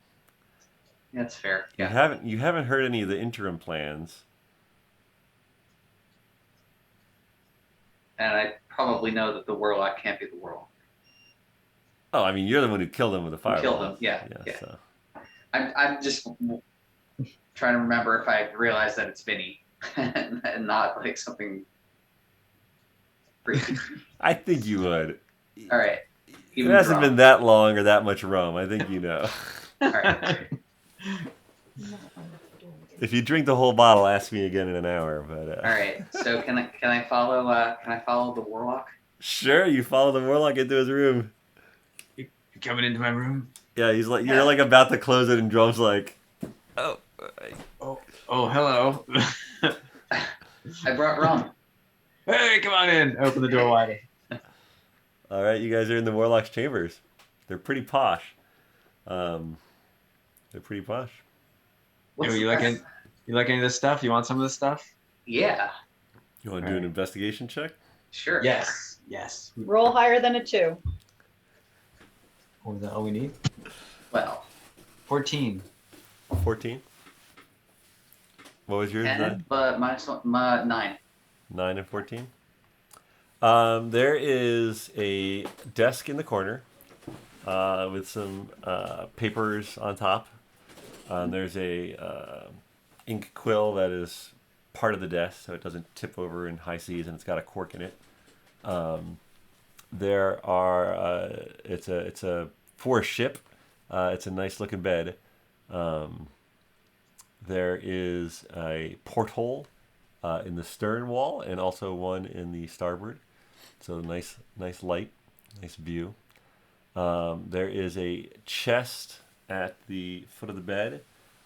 That's fair. You Yeah. haven't heard any of the interim plans. And I probably know that the warlock can't be the warlock. Oh, I mean, you're the one who killed him with a fireball. Killed him. Yeah. So. I'm just trying to remember if I realized that it's Vinny and not like something freaky. I think you would. All right. It hasn't been that long or that much rum. I think you know. All right. If you drink the whole bottle, ask me again in an hour. But All right. So can I follow the warlock? Sure, you follow the warlock into his room. You coming into my room? Yeah, he's like you're like about to close it, and Drom's like, "Oh, hello." I brought rum. Hey, come on in. Open the door wider. All right, you guys are in the warlock's chambers. They're pretty posh. They're pretty posh. Yo, you like any of this stuff? You want some of this stuff? Yeah. You want to do an investigation check? Sure. Yes. Roll higher than a 2. Oh, is that all we need? Well. 14. 14. What was yours? 10, but my 9. 9 and 14. There is a desk in the corner with some papers on top. There's a ink quill that is part of the desk, so it doesn't tip over in high seas, and it's got a cork in it. There are it's a for a ship. It's a nice looking bed. There is a porthole in the stern wall, and also one in the starboard. So nice light, nice view. There is a chest at the foot of the bed,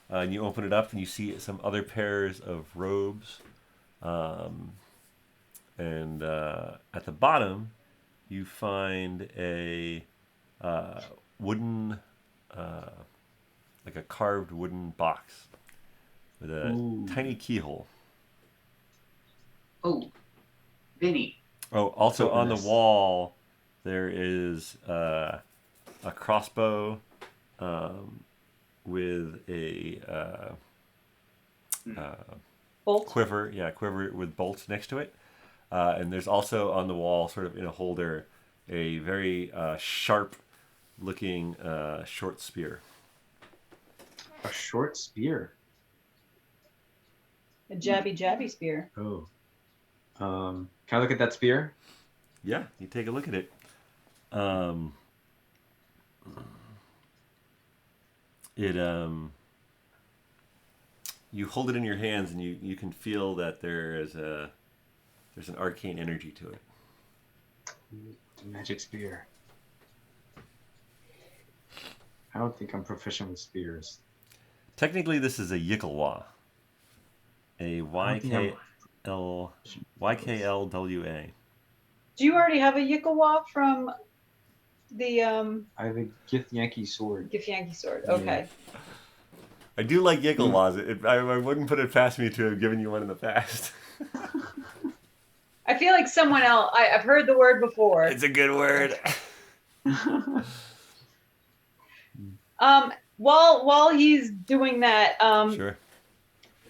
and you open it up and you see some other pairs of robes. And at the bottom, you find a wooden, like a carved wooden box with a tiny keyhole. Oh, Vinny. Oh, also on the wall, there is a crossbow with a Bolt? quiver. Yeah, quiver with bolts next to it. And there's also on the wall, sort of in a holder, a very sharp-looking short spear. A short spear. A jabby spear. Oh. Can I look at that spear? Yeah, you take a look at it. You hold it in your hands, and you can feel that there's an arcane energy to it. Magic spear. I don't think I'm proficient with spears. Technically, this is a Yikalwa. A YKLWA. Do you already have a Yikawa from the I have a Githyanki sword. Githyanki sword? Okay. I do like Yikalwas. I wouldn't put it past me to have given you one in the past. I feel like someone else. I've heard the word before. It's a good word. While he's doing that, Sure.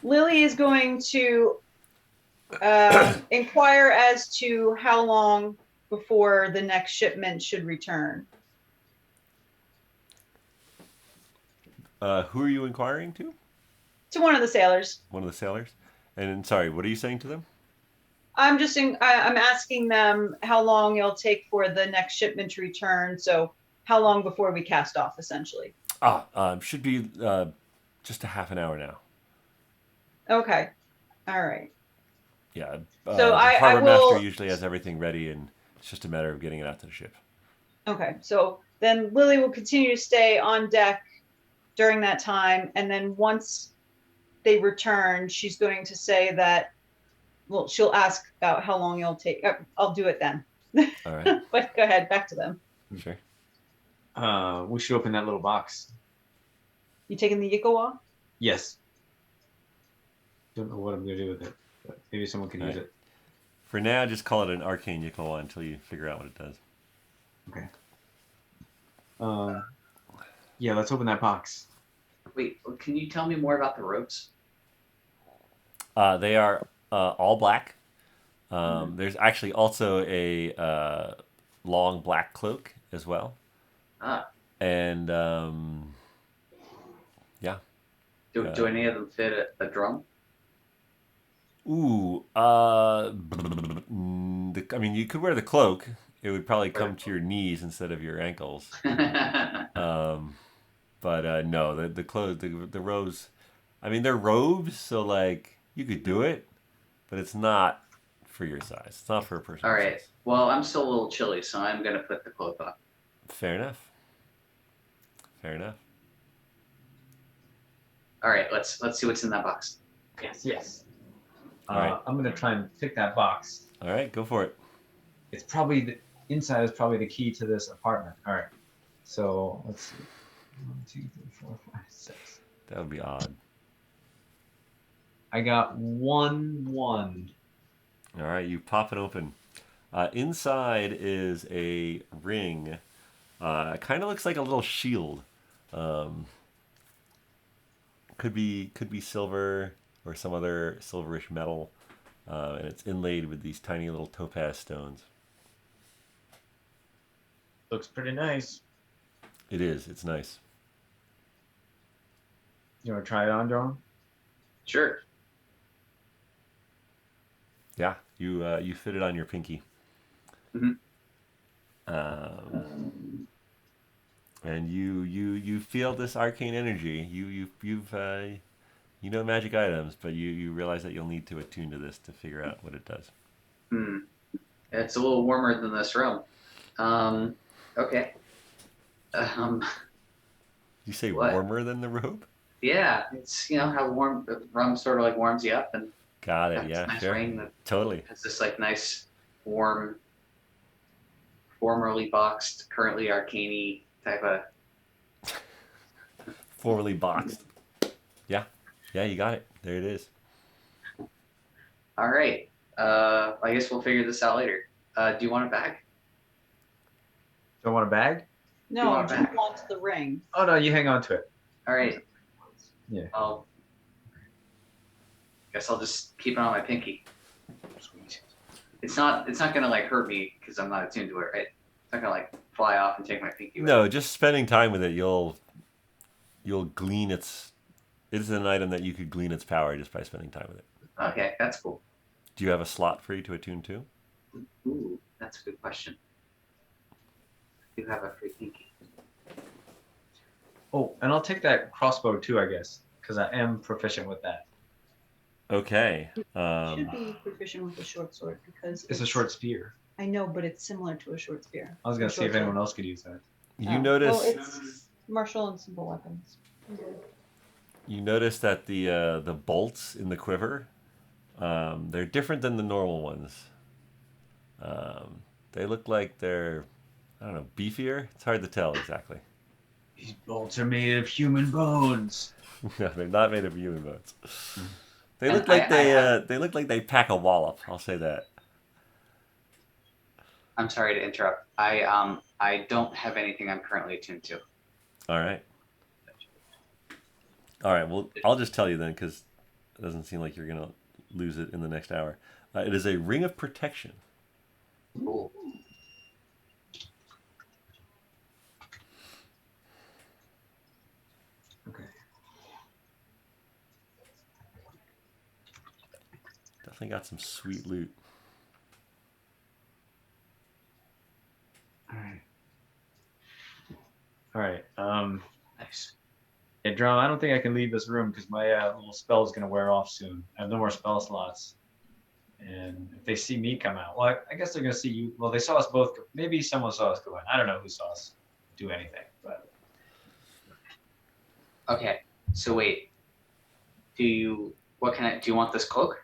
Lily is going to inquire as to how long before the next shipment should return. Who are you inquiring to? To one of the sailors. One of the sailors. And sorry, what are you saying to them? I'm asking them how long it'll take for the next shipment to return. So how long before we cast off, essentially? Should be just a half an hour now. Okay. All right. Yeah. So the I harbor will. master usually has everything ready, and it's just a matter of getting it out to the ship. Okay. So then Lily will continue to stay on deck during that time, and then once they return, she's going to say that. Well, she'll ask about how long it'll take. I'll do it then. All right. But go ahead, back to them. Sure. We should open that little box. You taking the Yikawa? Yes. Don't know what I'm gonna do with it, but maybe someone can use it. For now, just call it an arcane Yikawa until you figure out what it does. Okay. Yeah, let's open that box. Wait, can you tell me more about the robes? They are all black. There's actually also a long black cloak as well. And yeah. Do any of them fit a drum? Ooh. I mean, you could wear the cloak. It would probably come to your knees instead of your ankles. But no, the clothes, the robes. I mean, they're robes, so like you could do it, but it's not for your size. It's not for a person. All right. Size. Well, I'm still a little chilly, so I'm gonna put the cloak on. Fair enough. Fair enough. All right. Let's see what's in that box. Yes. All right. I'm gonna try and pick that box. All right, go for it. It's probably the inside is probably the key to this apartment. All right. So let's see. 1, 2, 3, 4, 5, 6. That would be odd. I got 1. All right, you pop it open. Inside is a ring. It kind of looks like a little shield. Could be silver or some other silverish metal, and it's inlaid with these tiny little topaz stones. Looks pretty nice. It is. It's nice. You want to try it on, Dromm? Sure. Yeah, you fit it on your pinky. Mm-hmm. And you feel this arcane energy. You've you know magic items, but you realize that you'll need to attune to this to figure out what it does. It's a little warmer than this room. Okay. You say what? Warmer than the robe? Yeah, it's how warm the rum sort of like warms you up, and got it. Yeah, nice sure. rain that Totally. has this like nice warm, formerly boxed, currently arcane type of. Formerly boxed. Yeah, you got it. There it is. All right. I guess we'll figure this out later. Do you want a bag? Do I want a bag? No, I just want the ring. Oh no, you hang on to it. All right. Yeah. Guess I'll just keep it on my pinky. It's not gonna like hurt me because I'm not attuned to it, right? It's not gonna like fly off and take my pinky. No, just spending time with it, you'll glean its. It is an item that you could glean its power just by spending time with it. Okay, that's cool. Do you have a slot for you to attune to? Ooh, that's a good question. I do have a free pinky. Oh, and I'll take that crossbow too, I guess, because I am proficient with that. Okay. Should be proficient with a short sword because it's a short spear. I know, but it's similar to a short spear. I was gonna see if anyone else could use that. You notice. Well, it's martial and simple weapons. You notice that the bolts in the quiver, they're different than the normal ones. They look like they're, I don't know, beefier. It's hard to tell exactly. These bolts are made of human bones. No, they're not made of human bones. They look like they look like they pack a wallop. I'll say that. I'm sorry to interrupt. I don't have anything I'm currently attuned to. All right. Well, I'll just tell you then, because it doesn't seem like you're gonna lose it in the next hour. It is a ring of protection. Cool. Okay. Definitely got some sweet loot. All right. Nice. Yeah, Dromm, I don't think I can leave this room because my little spell is gonna wear off soon. I have no more spell slots. And if they see me come out, well, I guess they're gonna see you. Well, they saw us both. Maybe someone saw us go in. I don't know who saw us do anything, but Okay. So wait. Do you want this cloak?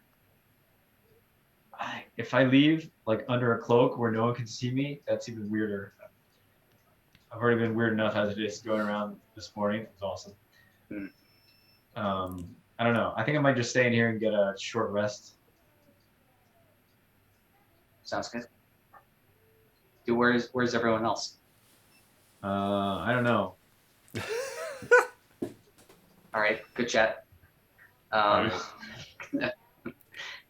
if I leave like under a cloak where no one can see me, that's even weirder. I've already been weird enough as it is going around this morning. It was awesome. I don't know. I think I might just stay in here and get a short rest. Sounds good. Dude, where's everyone else? I don't know. All right, good chat.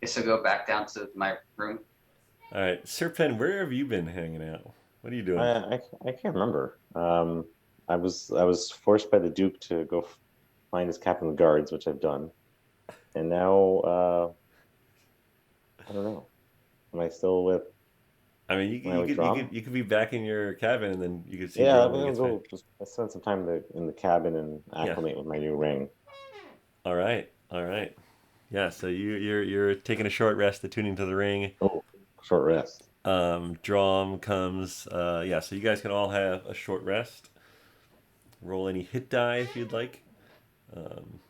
Guess I'll go back down to my room. All right, Serpent, where have you been hanging out? What are you doing? I can't remember. I was forced by the Duke to go find his captain of the guards, which I've done, and now I don't know. Am I still with? I mean, you could be back in your cabin, and then you could see. Yeah, Dromm when he gets back. just spend some time in the cabin and acclimate with my new ring. All right. Yeah, so you're taking a short rest, attuning to the ring. Oh, short rest. Dromm comes. Yeah, so you guys can all have a short rest. Roll any hit die if you'd like. And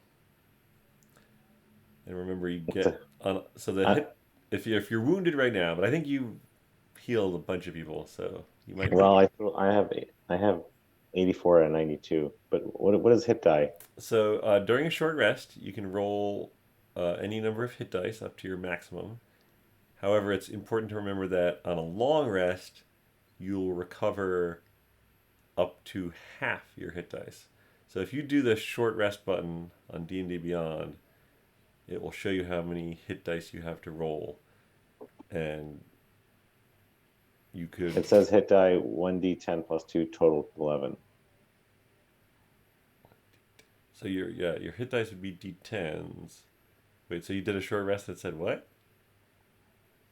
remember, you get on. So the hit. If you're wounded right now, but I think you healed a bunch of people, so you might. Well, I have 84 and 92. But what is hit die? So during a short rest, you can roll any number of hit dice up to your maximum. However, it's important to remember that on a long rest, you'll recover up to half your hit dice. So if you do the short rest button on D&D Beyond, it will show you how many hit dice you have to roll, and you could. It says hit die 1d10 plus 2 total 11. So your hit dice would be d10s. Wait, so you did a short rest that said what?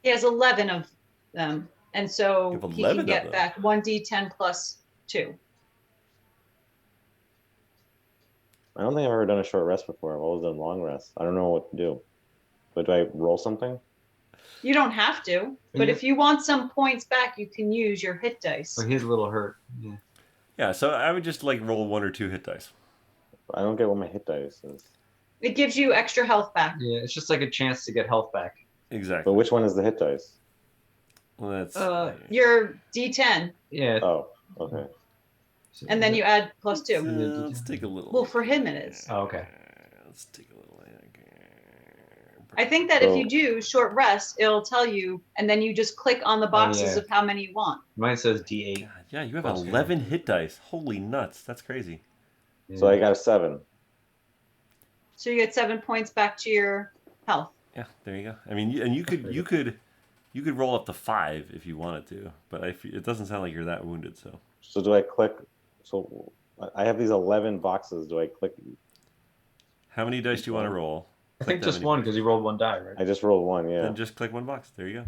He has 11 of them, and so You have he 11 can of get them? back 1d10 plus 2. I don't think I've ever done a short rest before. I've always done long rest. I don't know what to do. But do I roll something? You don't have to, but if you want some points back, you can use your hit dice. But he's a little hurt. Yeah. Yeah, so I would just like roll 1 or 2 hit dice. I don't get what my hit dice is. It gives you extra health back. Yeah, it's just like a chance to get health back. Exactly. But which one is the hit dice? Well, that's Your d10, Yeah. Oh, okay. and then you add plus 2. let's take a little. Well, for him it is. Oh, okay. Let's take a little. I think that if you do short rest, it'll tell you, and then you just click on the boxes of how many you want. Mine says D8. God, yeah, you have 11 hit dice. Holy nuts, that's crazy. Yeah. So I got a 7. So you get 7 points back to your health. Yeah, there you go. I mean, and you could roll up to 5 if you wanted to, but it doesn't sound like you're that wounded. So do I click? So I have these 11 boxes. Do I click? how many dice do you want to roll? I think just one because you rolled 1 die, right? I just rolled 1. Yeah. Then just click 1 box. There you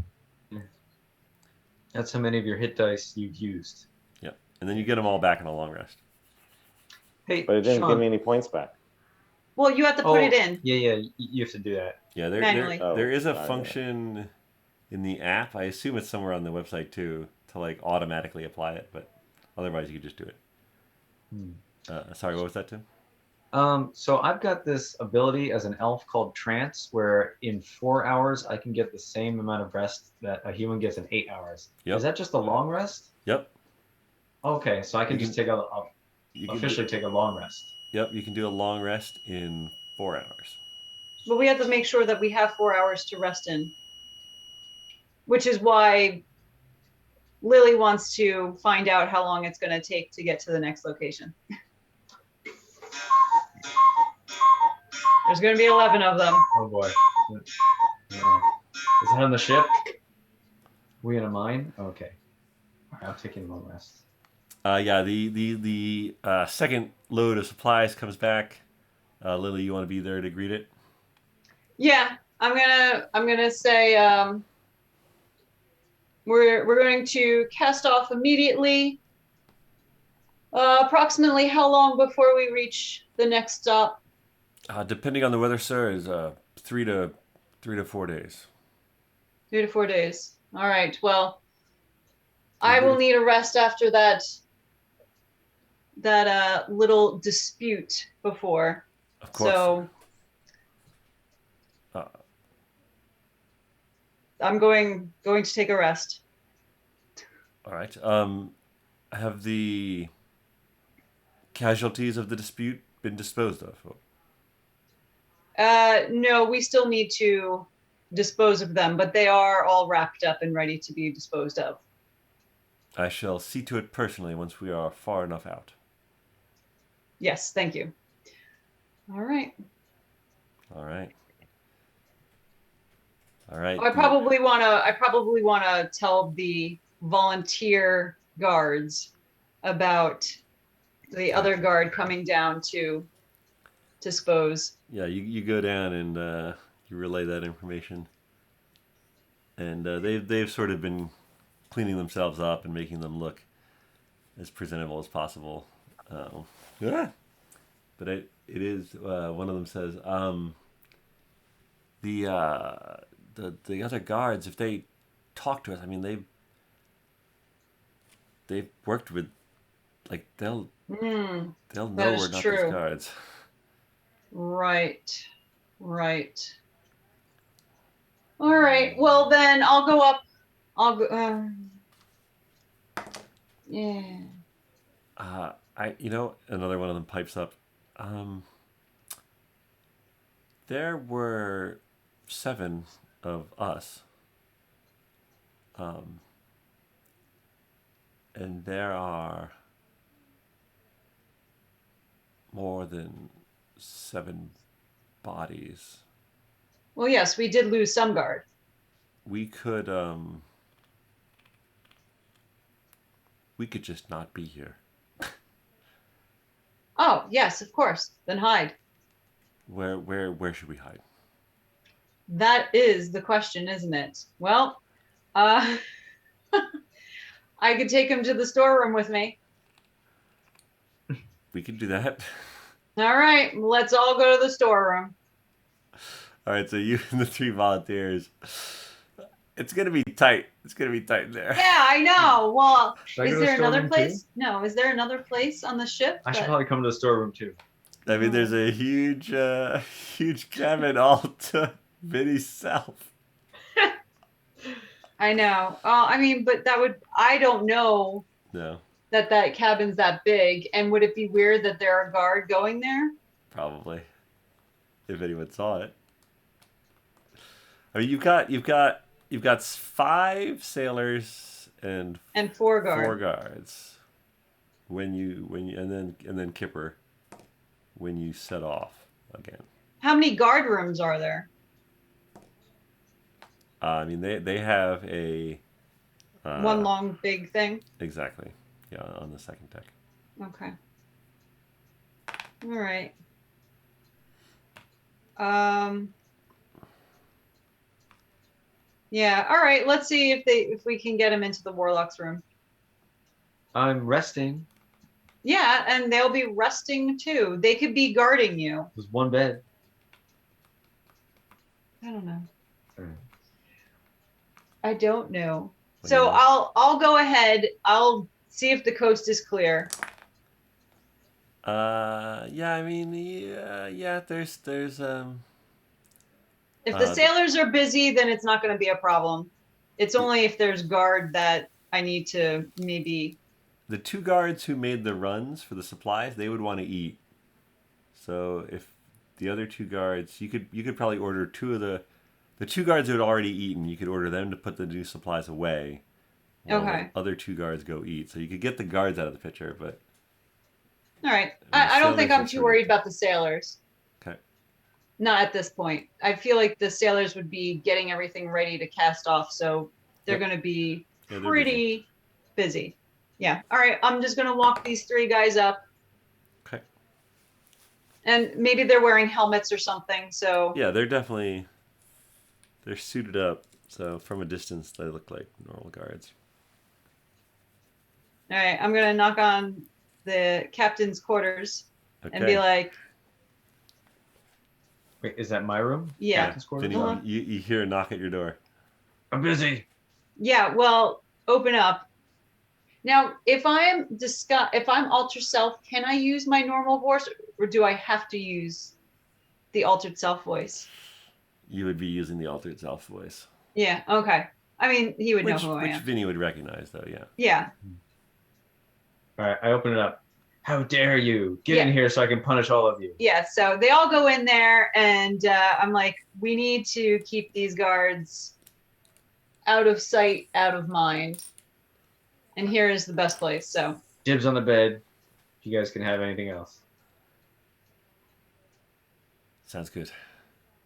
go. That's how many of your hit dice you've used. Yep, and then you get them all back in a long rest. Hey, But it didn't Shawn. give me any points back. Well, you have to put it in. Yeah, you have to do that. Yeah, Manually. there is a yeah. function in the app. I assume it's somewhere on the website too to like automatically apply it, but otherwise you could just do it. Sorry, what was that, Tim? So I've got this ability as an elf called trance, where in 4 hours I can get the same amount of rest that a human gets in 8 hours. Yep. Is that just a long rest? Yep. Okay, so I can just take officially take a long rest. Yep, you can do a long rest in 4 hours. But we have to make sure that we have 4 hours to rest in, which is why Lily wants to find out how long it's going to take to get to the next location. There's going to be 11 of them. Oh boy. Is that on the ship? We in a mine? Okay. All right, I'm taking a long rest. Yeah, the second load of supplies comes back. Lily, you want to be there to greet it? Yeah, I'm gonna say we're going to cast off immediately. Approximately how long before we reach the next stop? Depending on the weather, sir, is 3 to 4 days. 3 to 4 days. All right. Well, I will need a rest after that little dispute before. Of course. So I'm going to take a rest. All right. Have the casualties of the dispute been disposed of? No, we still need to dispose of them, but they are all wrapped up and ready to be disposed of. I shall see to it personally once we are far enough out. Yes, thank you. All right. All right. All right. I probably wanna tell the volunteer guards about the other guard coming down to dispose. Yeah, you go down and you relay that information, and they've sort of been cleaning themselves up and making them look as presentable as possible. Yeah. But it is one of them says the other guards, if they talk to us, I mean they've worked with, like, they'll know we're not those guards. Right. All right. Well, then I'll go up. I'll go. Yeah. Another one of them pipes up. There were 7 of us. And there are more than 7 bodies. Well, yes, we did lose some guard. We could just not be here. Oh, yes, of course. Then hide. Where should we hide? That is the question, isn't it? Well, I could take him to the storeroom with me. We could do that. All right, let's all go to the storeroom. All right, so you and the 3 volunteers. It's gonna be tight. It's gonna be tight in there. Yeah, I know. Well, is there another place? Too? No, is there another place on the ship? I should probably come to the storeroom too. I mean, there's a huge cabin all to Vinny's self. I know. I mean, but I don't know. No. That cabin's that big, and would it be weird that there are a guard going there? Probably, if anyone saw it. I mean, you've got 5 sailors and 4 guards. 4 guards. When you and then Kipper when you set off again. How many guard rooms are there? I mean, they have a one long big thing. Exactly. Yeah, on the second deck. Okay. All right. Yeah. All right. Let's see if we can get him into the warlock's room. I'm resting. Yeah, and they'll be resting too. They could be guarding you. There's one bed. I don't know. All right. I don't know. So I'll go ahead. I'll see if the coast is clear. Yeah, I mean, yeah, there's If the sailors are busy, then it's not going to be a problem. It's only if there's guard that I need to maybe. The 2 guards who made the runs for the supplies, they would want to eat. So if the other 2 guards, you could probably order 2 of the 2 guards who had already eaten. You could order them to put the new supplies away. Okay. The other 2 guards go eat. So you could get the guards out of the picture, but. All right. I don't think I'm too worried about the sailors. Okay. Not at this point. I feel like the sailors would be getting everything ready to cast off, so they're going to be pretty busy. Yeah. All right. I'm just going to walk these 3 guys up. Okay. And maybe they're wearing helmets or something, so. Yeah, they're suited up, so from a distance they look like normal guards. All right. I'm going to knock on the captain's quarters and be Okay. like, Wait, is that my room? Yeah. Captain's quarters? Vinny, Uh-huh. you hear a knock at your door. I'm busy. yeah, well, open up. Now, if I'm altered self, can I use my normal voice, or do I have to use the altered self voice? You would be using the altered self voice. Yeah, okay. I mean, he would know who I Which am. Vinny would recognize, though, yeah. Yeah. All right, I open it up. How dare you? Get Yeah. in here so I can punish all of you. Yeah, so they all go in there, and I'm like, we need to keep these guards out of sight, out of mind. And here is the best place, so. Dibs on the bed. You guys can have anything else. Sounds good.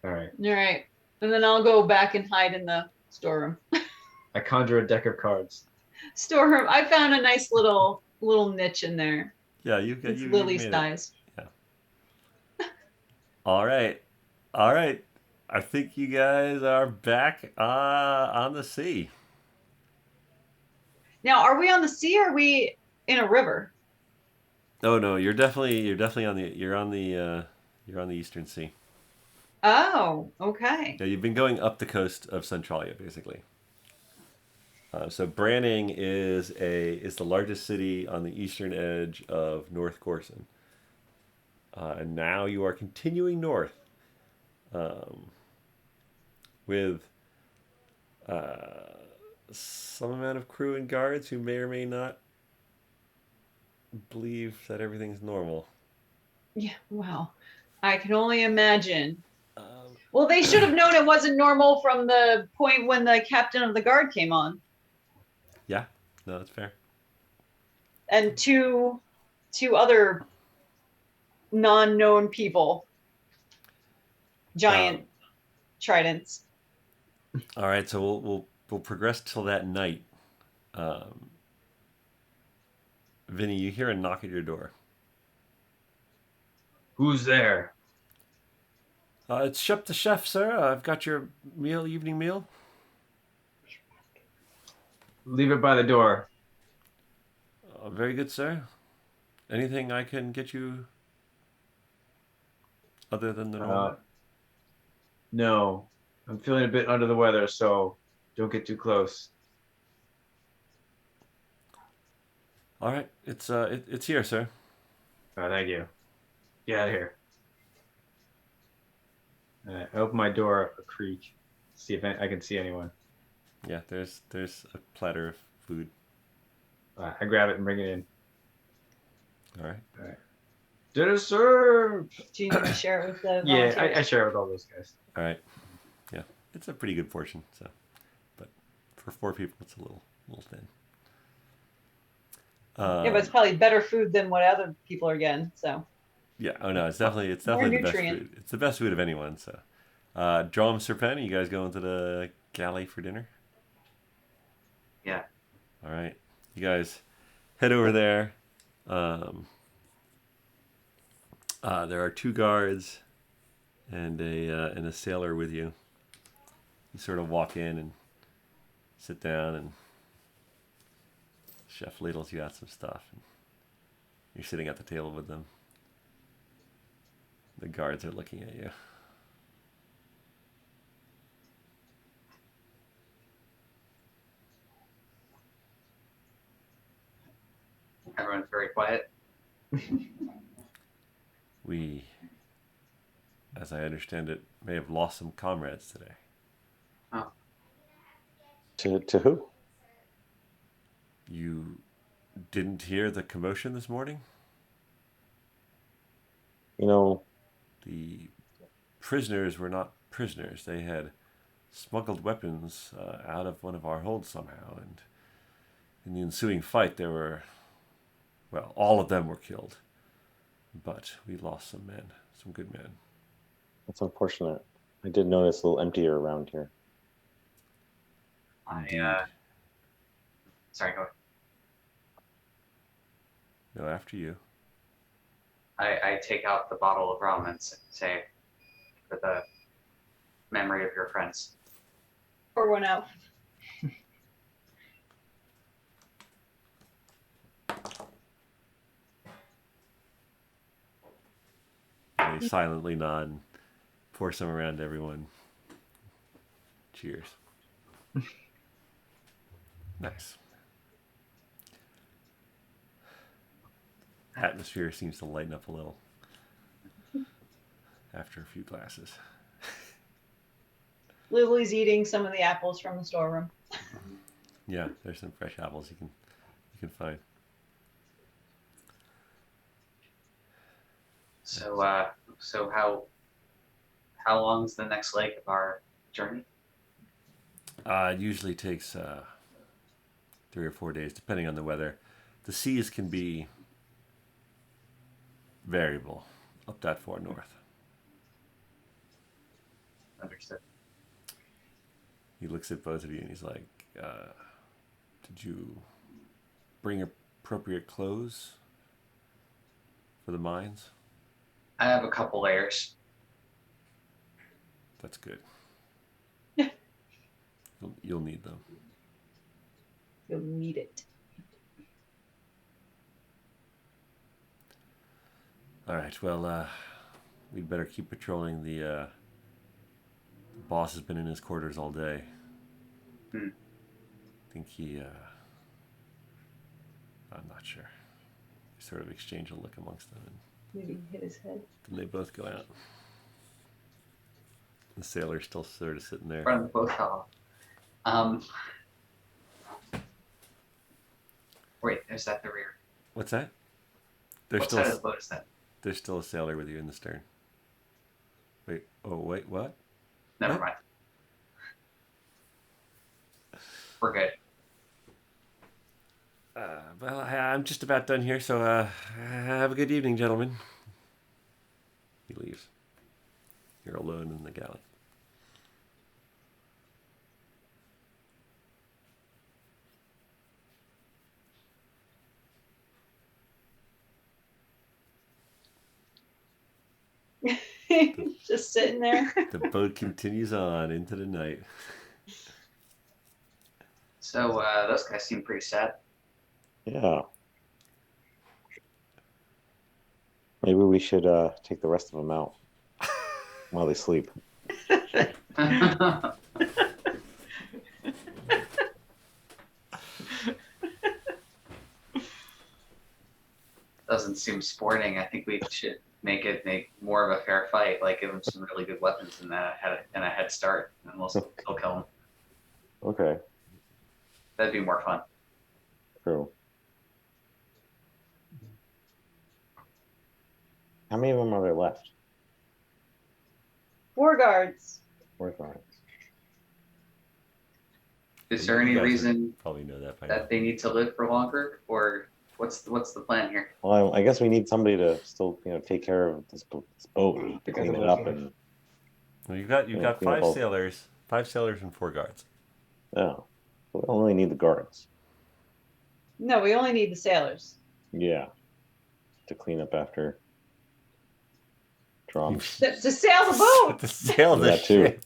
All right. All right. And then I'll go back and hide in the storeroom. I conjure a deck of cards. Storeroom. I found a nice little niche in there. Yeah, you It's you Lily made it. size. Yeah. All right. I think you guys are back on the sea. Now, are we on the sea or are we in a river? Oh no, you're definitely on the Eastern Sea. Oh, okay. Yeah, you've been going up the coast of Centralia, basically. So Branning is the largest city on the eastern edge of North Corson, and now you are continuing north, with some amount of crew and guards who may or may not believe that everything's normal. Yeah, well, I can only imagine. Um, Well, they should have known it wasn't normal from the point when the captain of the guard came on. Yeah, no, that's fair. And two other non-known people. Giant tridents. All right, so we'll progress till that night. Vinny, you hear a knock at your door. Who's there? It's Shep the chef, sir. I've got your evening meal. Leave it by the door. Very good, sir. Anything I can get you other than the normal? No. I'm feeling a bit under the weather, so don't get too close. All right, it's here, sir. Oh, thank you. Get out of here. I open my door a creak. See if I can see anyone. Yeah, there's a platter of food. I grab it and bring it in. All right. Dinner served! Do you need to share it with the Yeah, volunteers? I share it with all those guys. All right. Yeah, it's a pretty good portion. So, but for 4 people, it's a little thin. Yeah, but it's probably better food than what other people are getting. So. Yeah. Oh no, it's definitely the best nutrient. food. It's the best food of anyone. So, Dromm, Serpen, you guys going to the galley for dinner? Yeah. All right, you guys head over there. There are 2 guards and a sailor with you. You sort of walk in and sit down, and chef ladles you out some stuff. And you're sitting at the table with them. The guards are looking at you. Everyone's very quiet. We, as I understand it, may have lost some comrades today. Oh. To who? You didn't hear the commotion this morning? You know, The prisoners were not prisoners. They had smuggled weapons out of one of our holds somehow, and in the ensuing fight there were, well, all of them were killed. But we lost some men, some good men. that's unfortunate. I did notice a little emptier around here. Indeed. Sorry, go ahead. No, after you. I take out the bottle of rum and say, for the memory of your friends. Pour one out. they silently nod and pour some around everyone. Cheers. Nice. Atmosphere seems to lighten up a little after a few glasses. Lily's eating some of the apples from the storeroom. Yeah, there's some fresh apples you can find. So how long is the next leg of our journey? It usually takes 3 or 4 days, depending on the weather. The seas can be variable up that far north. Understood. He looks at both of you and he's like, did you bring appropriate clothes for the mines? I have a couple layers. That's good. You'll need them. You'll need it. All right. Well, we'd better keep patrolling. The boss has been in his quarters all day. I think he. I'm not sure. They sort of exchange a look amongst them, and Maybe hit his head. then they both go out. The sailor's still sort of sitting there. Front of the boat hall. Wait, is that the rear? What's that? What side of the boat is that? There's still a sailor with you in the stern. Wait. Oh, wait. What? Never What? mind. We're good. Well, I'm just about done here, so have a good evening, gentlemen. He leaves. You're alone in the galley. Just sitting there. The boat continues on into the night. So those guys seem pretty sad. Yeah. Maybe we should take the rest of them out while they sleep. Doesn't seem sporting. I think we should make more of a fair fight. Like give them some really good weapons and a head start, and we'll still kill them. Okay. That'd be more fun. True. How many of them are there left? 4 guards. Four guards. Is there any You guys reason probably know that by now. that they need to live for longer, or what's the plan here? Well, I guess we need somebody to still, take care of this boat, to clean it up, and Well, you've got clean up all- five sailors and 4 guards. yeah. We only need the guards. No, we only need the sailors. Yeah. To clean up after Dromm. To sail the boat. To sail the That too. ship.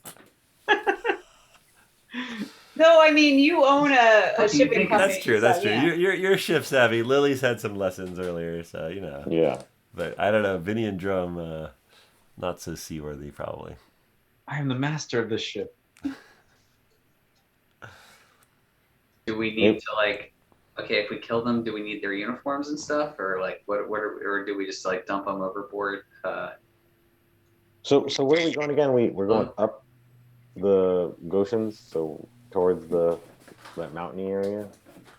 No, I mean you own a shipping company. That's true. That's so, true. yeah. You're ship savvy. Lily's had some lessons earlier, so you know. Yeah. But I don't know. Vinny and Dromm, not so seaworthy, probably. I am the master of this ship. Do we need to okay, if we kill them, do we need their uniforms and stuff, or or do we just dump them overboard? So where are we going again? We're going up the Goshens, so towards that mountainy area.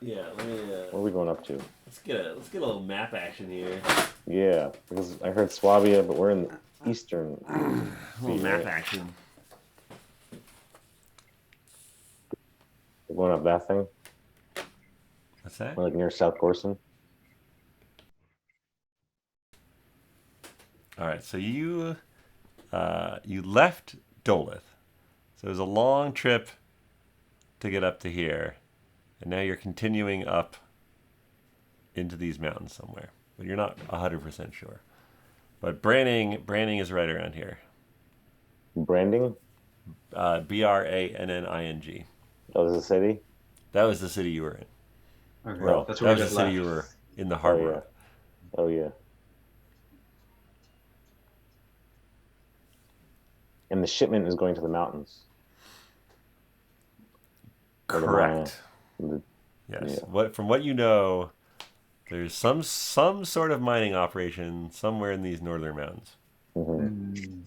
Yeah. Let me. Where are we going up to? Let's get a little map action here. Yeah, because I heard Swabia, but we're in the eastern. A little map action. We're going up that thing. What's that? We're near South Gorson. All right. So you left Dolith. So it was a long trip to get up to here, and now you're continuing up into these mountains somewhere, but you're not 100% sure. But Branning is right around here. Branding? Branning. Oh, this is a city? That was the city you were in. Okay, Well, that's that where was we the just city left. you were in the harbor. Oh, yeah. And the shipment is going to the mountains. Correct. Yes. Yeah. From what you know, there's some sort of mining operation somewhere in these northern mountains. Mm-hmm.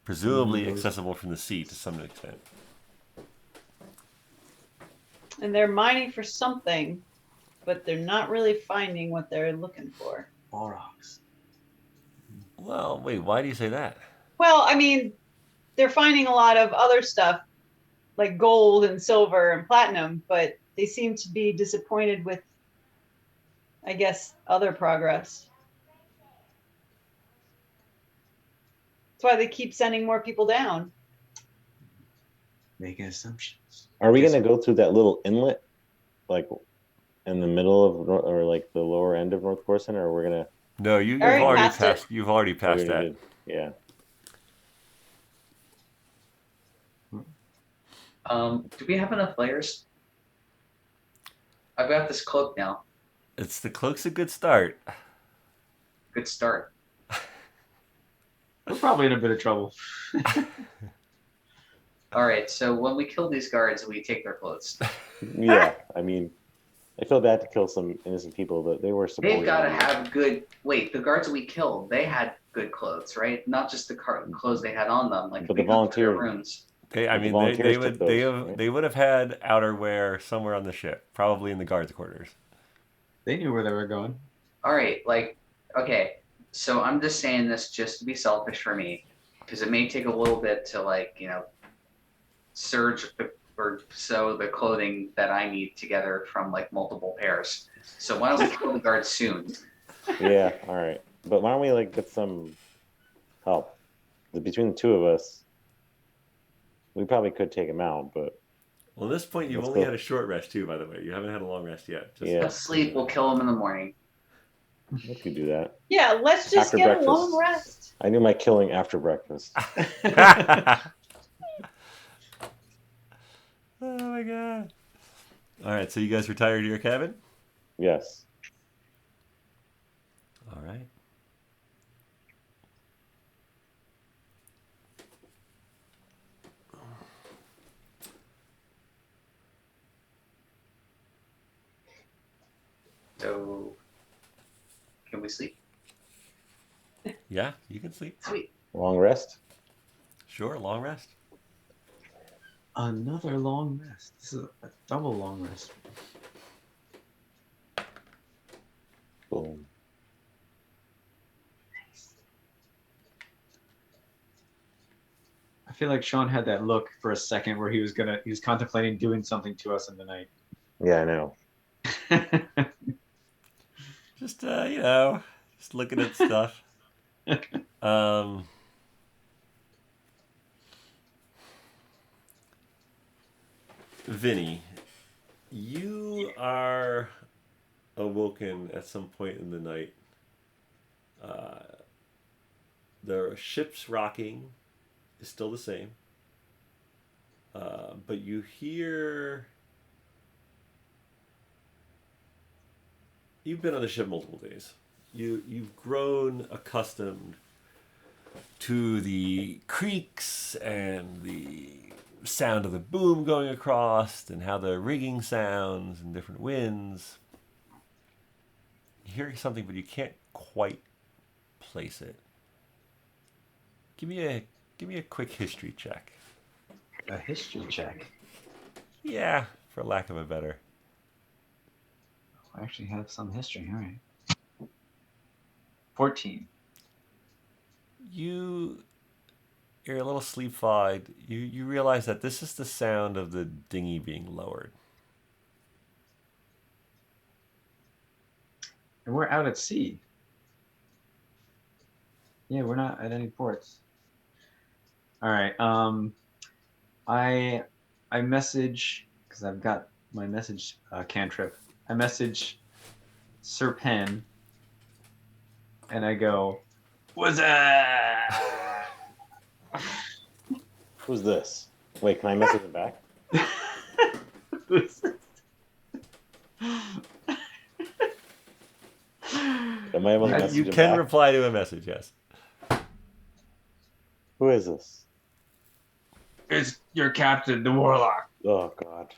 Presumably accessible from the sea to some extent. And they're mining for something, but they're not really finding what they're looking for. Aurochs. Well, wait, why do you say that? Well, I mean, they're finding a lot of other stuff like gold and silver and platinum, but they seem to be disappointed with, I guess, other progress. That's why they keep sending more people down. Making assumptions. Are we going to go through that little inlet, like in the middle of, or like the lower end of North Corson, or we're going to? No, you've Already already passed passed. it. You've already passed that. Yeah. Do we have enough layers? I've got this cloak now. The cloak's a good start. Good start. We're probably in a bit of trouble. All right, so when we kill these guards, we take their clothes. Yeah, I mean, I feel bad to kill some innocent people, but they were supporting. They've got to have good. Wait, the guards we killed, they had good clothes, right? Not just the clothes they had on them. Like, but the volunteer rooms. They would have had outerwear somewhere on the ship, probably in the guards' quarters. They knew where they were going. All right, okay. So I'm just saying this just to be selfish for me, because it may take a little bit to surge or sew the clothing that I need together from multiple pairs. So why don't we kill the guards soon? Yeah, all right. But why don't we get some help? Between the two of us, we probably could take him out, but... Well, at this point, you've only had a short rest, too, by the way. You haven't had a long rest yet. Let's sleep. We'll kill him in the morning. We could do that. Yeah, let's just After get breakfast. a long rest. I knew my killing after breakfast. Oh, my God. All right, so you guys retired to your cabin? Yes. All right. So, can we sleep? Yeah, you can sleep. Sweet. Long rest? Sure, long rest. Another long rest. This is a double long rest. Boom. I feel like Shawn had that look for a second where he was contemplating doing something to us in the night. Yeah, I know. Just just looking at stuff. Vinny, you are awoken at some point in the night. The ship's rocking is still the same, but you hear. You've been on the ship multiple days. You've grown accustomed to the creaks and the sound of the boom going across and how the rigging sounds and different winds. You hear something, but you can't quite place it. Give me a quick history check. A history check. Yeah, for lack of a better. I actually have some history. All right. 14. You're a little sleep-eyed. You realize that this is the sound of the dinghy being lowered. And we're out at sea. Yeah, we're not at any ports. All right. I message, because I've got my message cantrip. I message Sir Penn, and I go, "What's that?" Who's this? Wait, can I message him back? Am I able to message You him can back? reply to a message, yes. Who is this? It's your captain, the warlock. Oh God.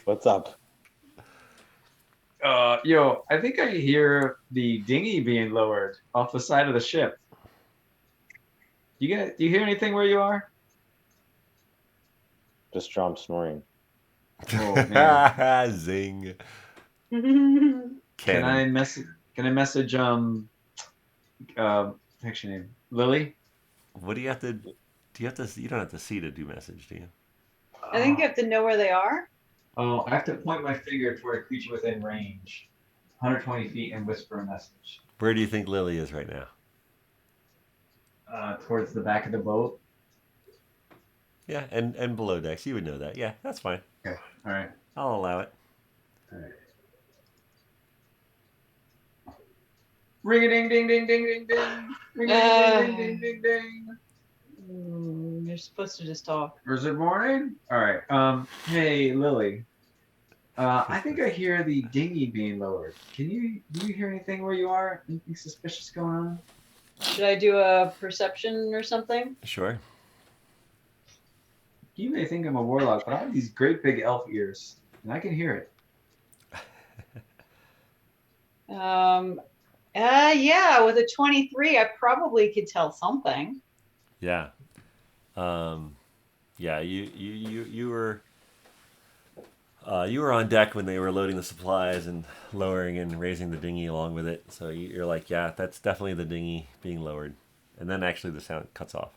What's up? Yo, I think I hear the dinghy being lowered off the side of the ship. Do you hear anything where you are? Just Dromm snoring. Oh man. Zing. Can Cannon. I message? Can I message? What's your name? Lily. What do you have to? Do you have to? You don't have to see to do message, do you? I think you have to know where they are. Oh, I have to point my finger toward a creature within range, 120 feet, and whisper a message. Where do you think Lily is right now? Towards the back of the boat. Yeah, and below decks. You would know that. Yeah, that's fine. Okay. All right. I'll allow it. All right. Ring a ding ding ding ding ding ding. Ring a ding ding ding ding ding. You're supposed to just talk. Is it morning? All right. Hey Lily. I think I hear the dinghy being lowered. Do you hear anything where you are? Anything suspicious going on? Should I do a perception or something? Sure. You may think I'm a warlock, but I have these great big elf ears, and I can hear it. Yeah, with a 23, I probably could tell something. Yeah. Yeah. You were on deck when they were loading the supplies and lowering and raising the dinghy along with it. So you're like, yeah, that's definitely the dinghy being lowered. And then actually the sound cuts off.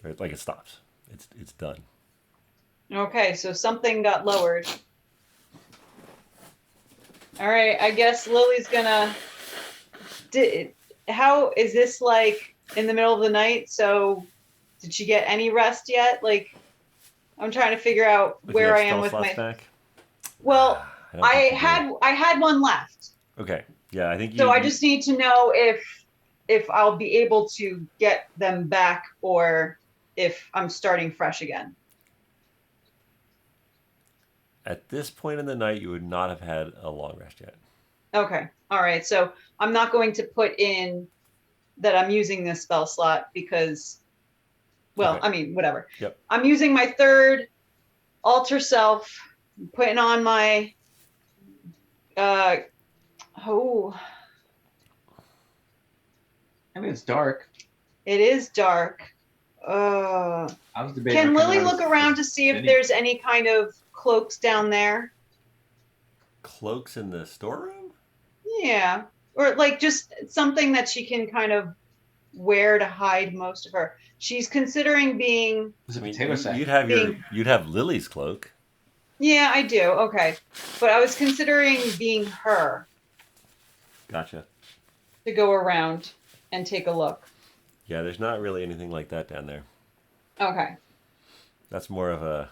Or like it stops. It's done. Okay, so something got lowered. All right, I guess Lily's gonna. How is this like in the middle of the night? So, did she get any rest yet? Like, I'm trying to figure out If you where have I am spell with slots my. back. Well, I don't I think you do. had one left, Okay. Yeah, I think you. so I just need to know if I'll be able to get them back or if I'm starting fresh again. At this point in the night, you would not have had a long rest yet. Okay. All right. So I'm not going to put in that I'm using this spell slot because, well, Okay. I mean, whatever. Yep. I'm using my third alter self, putting on my, I mean, it's dark. it is dark. I was debating. Can Lily recommending look around to see if Vinny. there's any kind of cloaks down there? Cloaks in the storeroom? Yeah. Or like just something that she can kind of wear to hide most of her. She's considering being. There's a I mean, potato sack. you'd have Lily's cloak. Yeah, I do. Okay. But I was considering being her Gotcha. to go around and take a look. Yeah, there's not really anything like that down there. Okay. That's more of a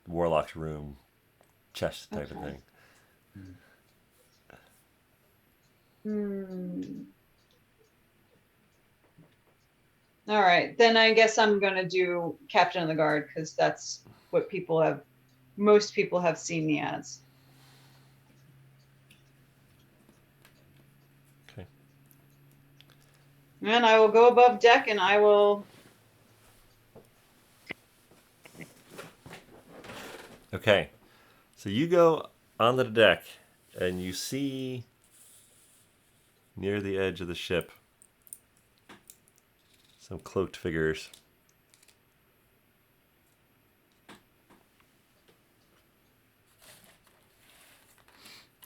warlock's room, chest type of thing. All right. Then I guess I'm going to do Captain of the Guard because that's what most people have seen me as. Okay. And I will go above deck and I will. Okay. So you go on the deck and you see near the edge of the ship some cloaked figures.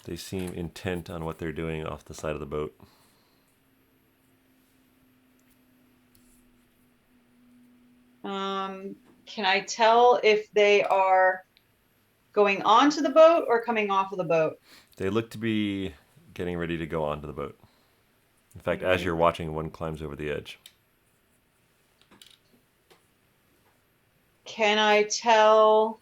They seem intent on what they're doing off the side of the boat. Can I tell if they are going onto the boat or coming off of the boat? They look to be getting ready to go onto the boat. In fact, as you're watching, one climbs over the edge. Can I tell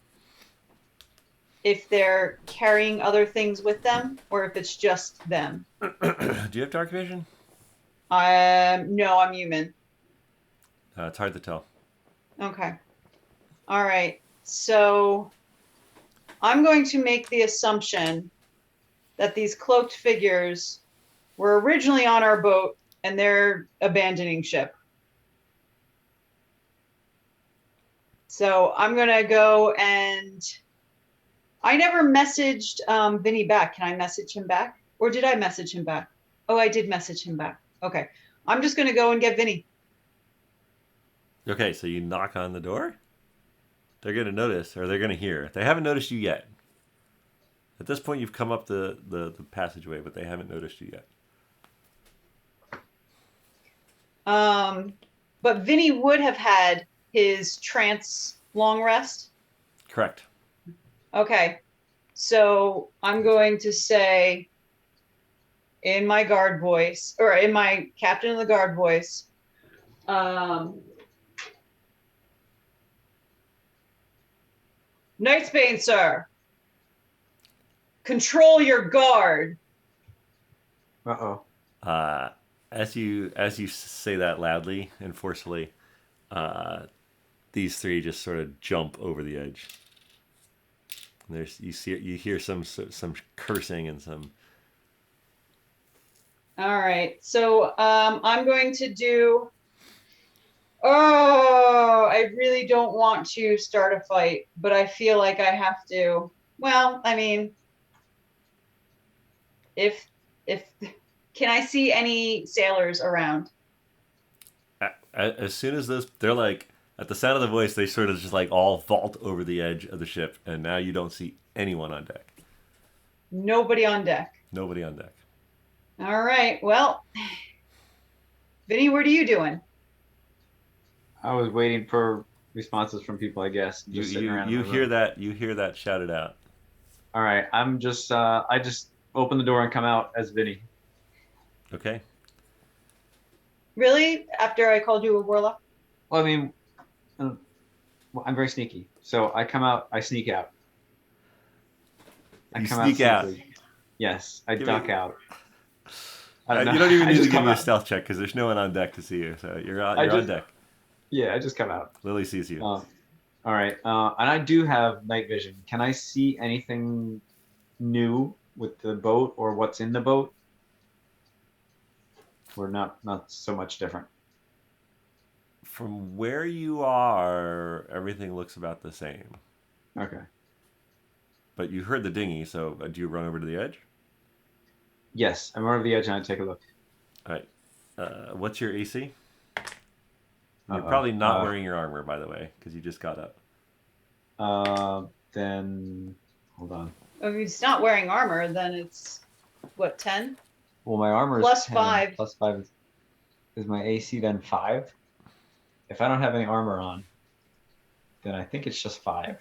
if they're carrying other things with them or if it's just them? Do you have dark vision? No, I'm human. It's hard to tell. Okay. All right. So I'm going to make the assumption that these cloaked figures were originally on our boat and they're abandoning ship. So I'm gonna go and I never messaged Vinny back. Can I message him back? Or did I message him back? Oh, I did message him back. Okay. I'm just gonna go and get Vinny. Okay, so you knock on the door. They're going to notice, or they're going to hear. They haven't noticed you yet. At this point, you've come up the passageway, but they haven't noticed you yet. But Vinny would have had his trance long rest. Correct. Okay. So I'm going to say in my guard voice, or in my captain of the guard voice, Knightsbane, sir. Control your guard. Uh-oh. As you say that loudly and forcefully, these three just sort of jump over the edge. You hear some cursing and some. All right. So I'm going to do. Oh, I really don't want to start a fight, but I feel like I have to. Well, I mean, if can I see any sailors around? As soon as they're like at the sound of the voice, they sort of just like all vault over the edge of the ship, and now you don't see anyone on deck. Nobody on deck. Nobody on deck. All right. Well, Vinny, what are you doing? I was waiting for responses from people, I guess. You Just sitting around in you the hear room. that shouted out. All right, I'm just I just open the door and come out as Vinny. Okay. Really? After I called you a warlock? Well, I mean, well, I'm very sneaky, so I come out. I sneak out. You sneak out. sneakily. Yes, I Give duck me- out. I don't know. You don't even I need to just give come me a out. stealth check because there's no one on deck to see you. So you're on just- deck. Yeah, I just come out. Lily sees you. All right, and I do have night vision. Can I see anything new with the boat or what's in the boat? Or not so much different. From where you are, everything looks about the same. Okay. But you heard the dinghy, so do you run over to the edge? Yes, I'm over the edge and I take a look. All right. What's your AC? You're Uh-oh. probably not wearing your armor, by the way, because you just got up. Then hold on. If it's not wearing armor, then it's what, 10? Well, my armor is Plus 10. 5. Plus 5 is my AC then 5? If I don't have any armor on, then I think it's just 5.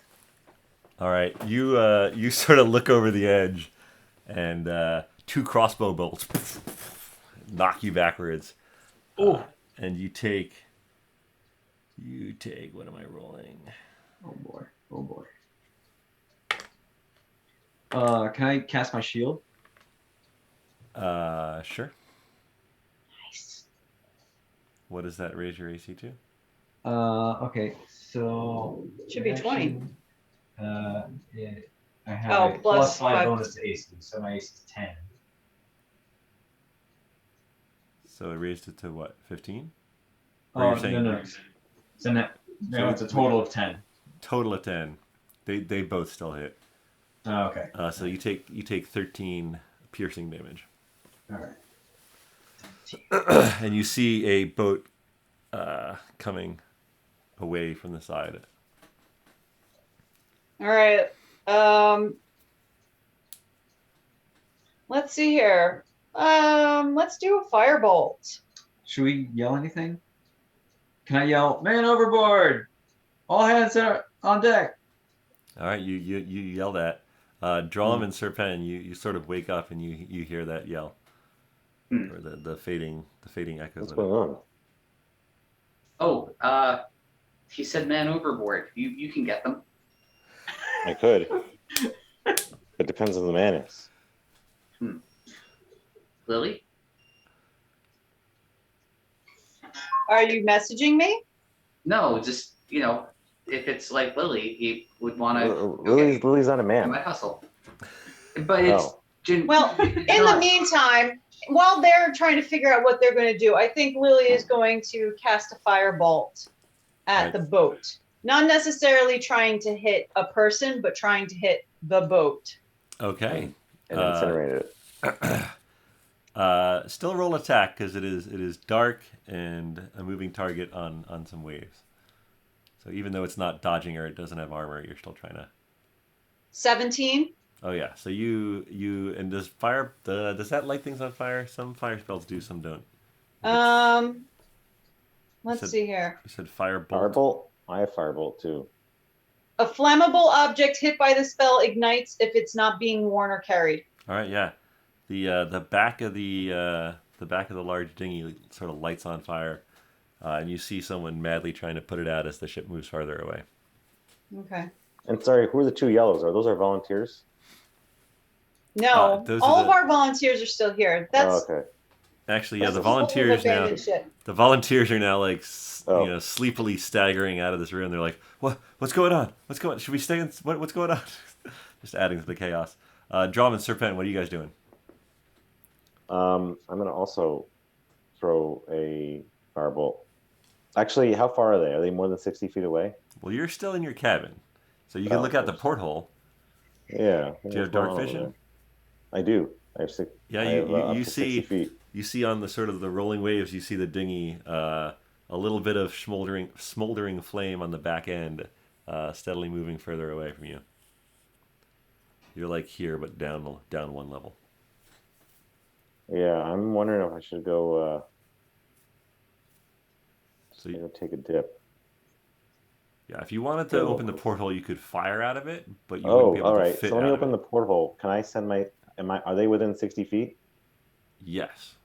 All right. You sort of look over the edge, and 2 crossbow bolts knock you backwards. Oh. And you take. What am I rolling? Oh boy. Oh boy. Can I cast my shield? Sure. Nice. What does that raise your AC to? Okay, so Should be 20. Yeah, I have Oh, a plus plus 5 5. bonus to AC, so my AC is 10. So it raised it to what? 15? Or you're saying- no. So it's a total of 10. Total of 10. They both still hit. Oh, okay. So you take 13 piercing damage. All right. And you see a boat coming away from the side. All right. Let's see here. Let's do a firebolt. Should we yell anything? Can I yell, "Man overboard! All hands are on deck"? All right, you yell that. Dromm and Serpent, you sort of wake up and you hear that yell, or the fading echoes. What's of going on? Oh, he said man overboard. You can get them. I could. It depends on the manners. Lily? Are you messaging me? No, just, if it's like Lily, he would want to Lily's not a man. my hustle. But it's Oh. Well, in the meantime, while they're trying to figure out what they're going to do, I think Lily is going to cast a firebolt at Right. the boat. Not necessarily trying to hit a person, but trying to hit the boat. Okay. And incinerated it. Still roll attack because it is dark and a moving target on some waves. So even though it's not dodging or it doesn't have armor, you're still trying to. 17. Oh yeah. So you and does that light things on fire? Some fire spells do, some don't. Let's see here. You said firebolt. Firebolt? I have firebolt too. A flammable object hit by the spell ignites if it's not being worn or carried. All right, yeah. The back of the large dinghy sort of lights on fire, and you see someone madly trying to put it out as the ship moves farther away. Okay. And sorry, who are the two yellows? Are those our volunteers? No, those all are of the- our volunteers are still here. That's Oh, okay. Actually, yeah, that's the a whole volunteers now. abandoned ship. The volunteers are now like Oh. sleepily staggering out of this room. They're like, What's going on? What's going? Should we stay in? What's going on?" Just adding to the chaos. Dromm and Serpent, what are you guys doing? I'm gonna also throw a firebolt. Actually, how far are they? Are they more than 60 feet away? Well, you're still in your cabin, so you can look out the porthole. Yeah. Do you have dark vision? I do. I have six. Yeah, I have, up you to 60 see feet. you see on the sort of the rolling waves, you see the dinghy, a little bit of smoldering flame on the back end, steadily moving further away from you. You're like here, but down one level. Yeah, I'm wondering if I should go. So you, Go take a dip. yeah, if you wanted to open the porthole, you could fire out of it, but you Oh, wouldn't be able all to right. fit So let me out of open it. the porthole. Can I send my? Are they within 60 feet? Yes.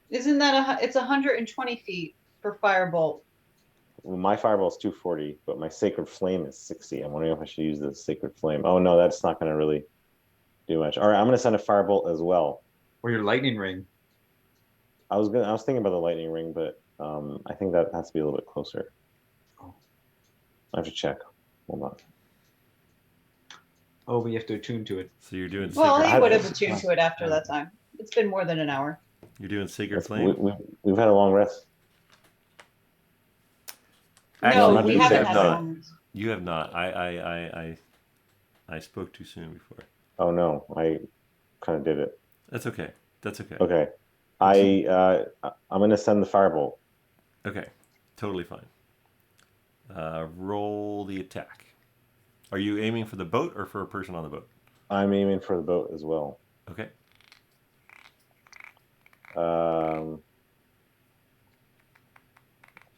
Isn't that it's 120 feet for firebolt? Well, my fireball's 240, but my sacred flame is 60. I'm wondering if I should use the sacred flame. Oh no, that's not going to really do much. All right, I'm going to send a firebolt as well. Or your lightning ring. I was thinking about the lightning ring, but I think that has to be a little bit closer. Oh. I have to check. Hold on. Oh, we have to attune to it. So you're doing Well, sacred. he would have attuned to it after that time. It's been more than an hour. You're doing sacred That's- flame. We've had a long rest. Actually, No, we you haven't have had not. one. You have not. I spoke too soon before. Oh no, I kind of did it. That's okay. That's okay. Okay, I'm going to send the firebolt. Okay. Totally fine. Roll the attack. Are you aiming for the boat or for a person on the boat? I'm aiming for the boat as well. Okay.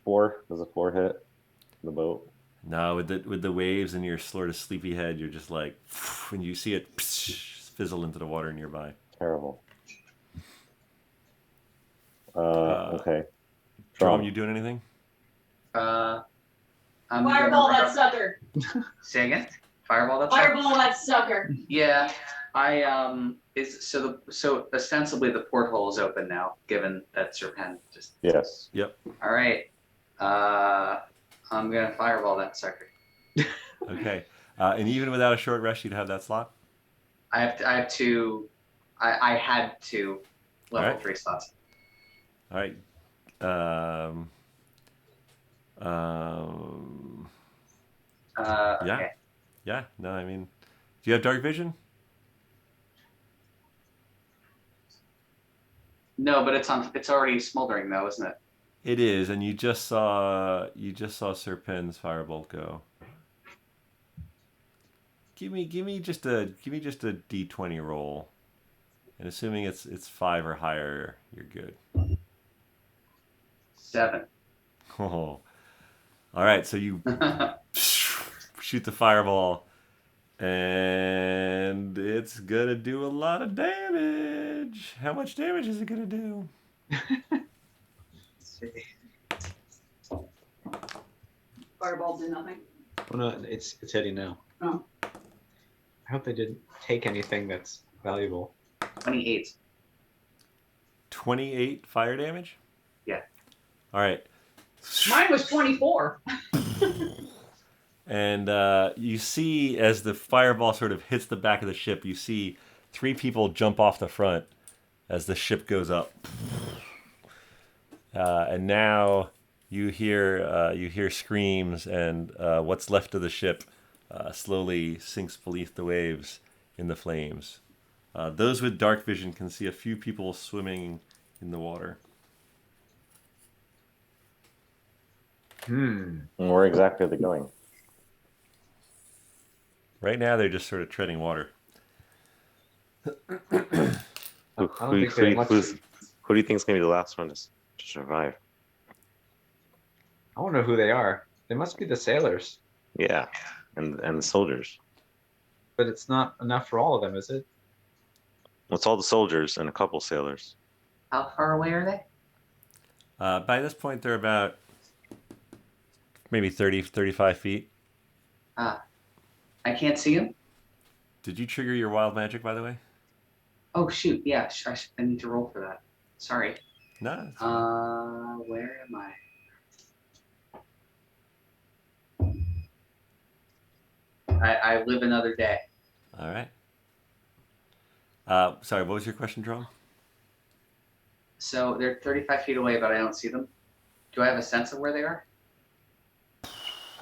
4. Does a 4 hit the boat? No, with the waves and your sort of sleepy head, you're just like, when you see it fizzle into the water nearby. Terrible. Okay. Dromm, you doing anything? I'm Fireball gonna- that sucker. Say again. Fireball that. Fireball that sucker. Yeah, I so ostensibly the porthole is open now, given that Serpent just. Yes. All right. I'm gonna fireball that sucker. Okay. And even without a short rest, you'd have that slot? I have two. I had two level Alright. 3 slots. All right. Yeah. Okay. Yeah. No, I mean, do you have dark vision? No, but it's on. It's already smoldering though, isn't it? It is, and you just saw Serpen's firebolt go. Give me just a D20 roll, and assuming it's 5 or higher, you're good. 7. Oh, all right. So you shoot the fireball, and it's gonna do a lot of damage. How much damage is it gonna do? Fireball did nothing. Oh no, it's heading now. Oh. I hope they didn't take anything that's valuable. 28. 28 fire damage. Yeah. All right. Mine was 24. And you see, as the fireball sort of hits the back of the ship, you see 3 people jump off the front as the ship goes up. And now You hear screams, and what's left of the ship slowly sinks beneath the waves in the flames. Those with dark vision can see a few people swimming in the water. And where exactly are they going? Right now, they're just sort of treading water. Who do you think is going to be the last one to survive? I wonder who they are. They must be the sailors. Yeah, and the soldiers. But it's not enough for all of them, is it? It's all the soldiers and a couple sailors. How far away are they? By this point, they're about maybe 30, 35 feet. I can't see them. Did you trigger your wild magic, by the way? Oh shoot! Yeah, I need to roll for that. Sorry. No. Where am I? I live another day. All right. Sorry, what was your question, Dromm? So they're 35 feet away, but I don't see them. Do I have a sense of where they are?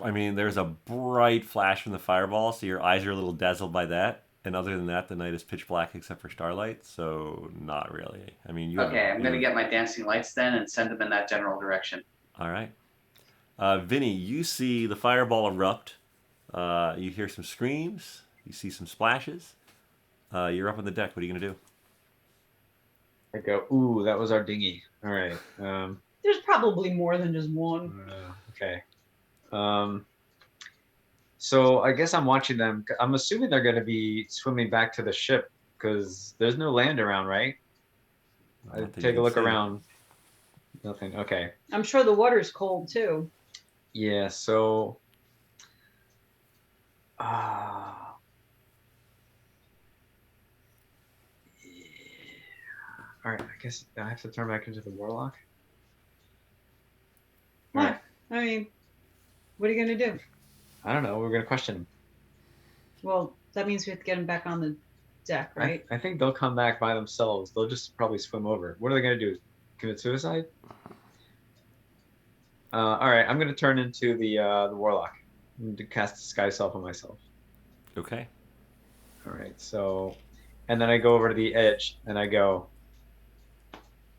I mean, there's a bright flash from the fireball, so your eyes are a little dazzled by that. And other than that, the night is pitch black except for starlight, so not really. I mean, you. Okay, I'm gonna get my dancing lights then and send them in that general direction. All right. Vinny, you see the fireball erupt. You hear some screams. You see some splashes. You're up on the deck. What are you gonna do? I go, ooh, that was our dinghy. All right. There's probably more than just one. Okay. So I guess I'm watching them. I'm assuming they're going to be swimming back to the ship because there's no land around, right? I take a look around. Nothing. Okay. I'm sure the water's cold too. Yeah. So. All right. I guess I have to turn back into the warlock. What? I mean, what are you gonna do? I don't know. We're gonna question him. Well, that means we have to get him back on the deck, right? I think they'll come back by themselves. They'll just probably swim over. What are they gonna do? Commit suicide? All right. I'm gonna turn into the warlock. I'm going to cast Skye Self on myself. Okay. All right. So, and then I go over to the edge and I go,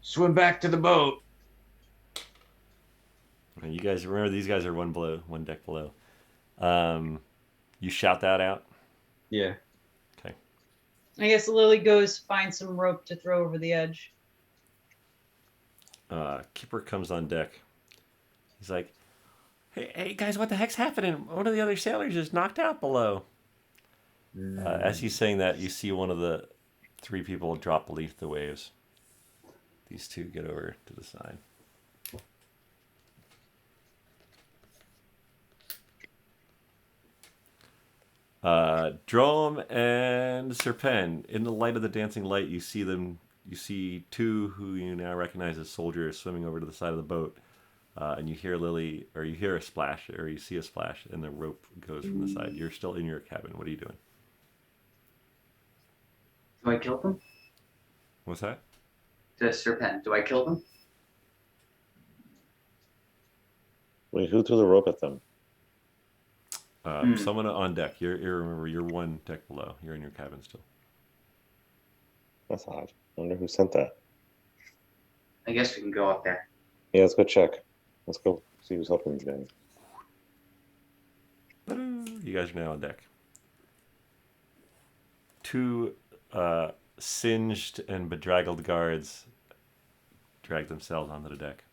swim back to the boat. Okay, you guys remember these guys are one deck below. You shout that out. Yeah. Okay. I guess Lily goes find some rope to throw over the edge. Kipper comes on deck. He's like, hey guys, what the heck's happening? One of the other sailors is knocked out below. As he's saying that, you see one of the three people drop beneath the waves. These two get over to the side. Dromm and Serpen, in the light of the dancing light, you see them. You see two who you now recognize as soldiers swimming over to the side of the boat, and you hear Lily, or you hear a splash, or you see a splash, and the rope goes from the side. You're still in your cabin. What are you doing? Do I kill them? What's that? The serpent. Do I kill them? Wait, who threw the rope at them? Someone on deck. Remember, you're one deck below. You're in your cabin still. That's odd. I wonder who sent that. I guess we can go up there. Yeah, let's go check. Let's go see who's helping today. You guys are now on deck. Two singed and bedraggled guards drag themselves onto the deck.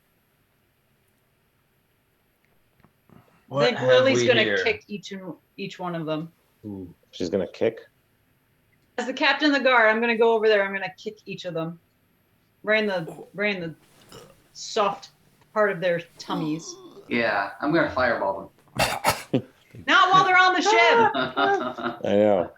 I think Lily's gonna kick each one of them. Ooh. She's gonna kick? As the captain of the guard, I'm gonna go over there. I'm gonna kick each of them, right in the soft part of their tummies. Yeah, I'm gonna fireball them. Not while they're on the ship. I know.